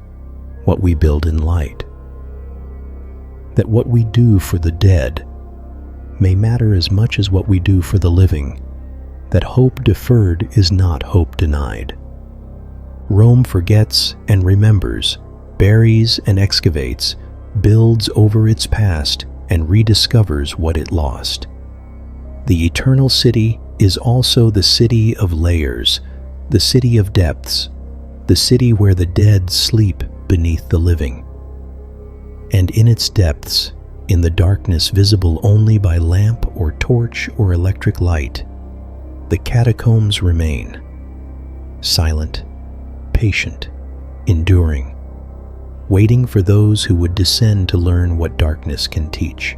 what we build in light. That what we do for the dead may matter as much as what we do for the living. That hope deferred is not hope denied. Rome forgets and remembers, buries and excavates, builds over its past, and rediscovers what it lost. The eternal city is also the city of layers, the city of depths, the city where the dead sleep beneath the living. And in its depths, in the darkness visible only by lamp or torch or electric light, the catacombs remain, silent, patient, enduring, waiting for those who would descend to learn what darkness can teach.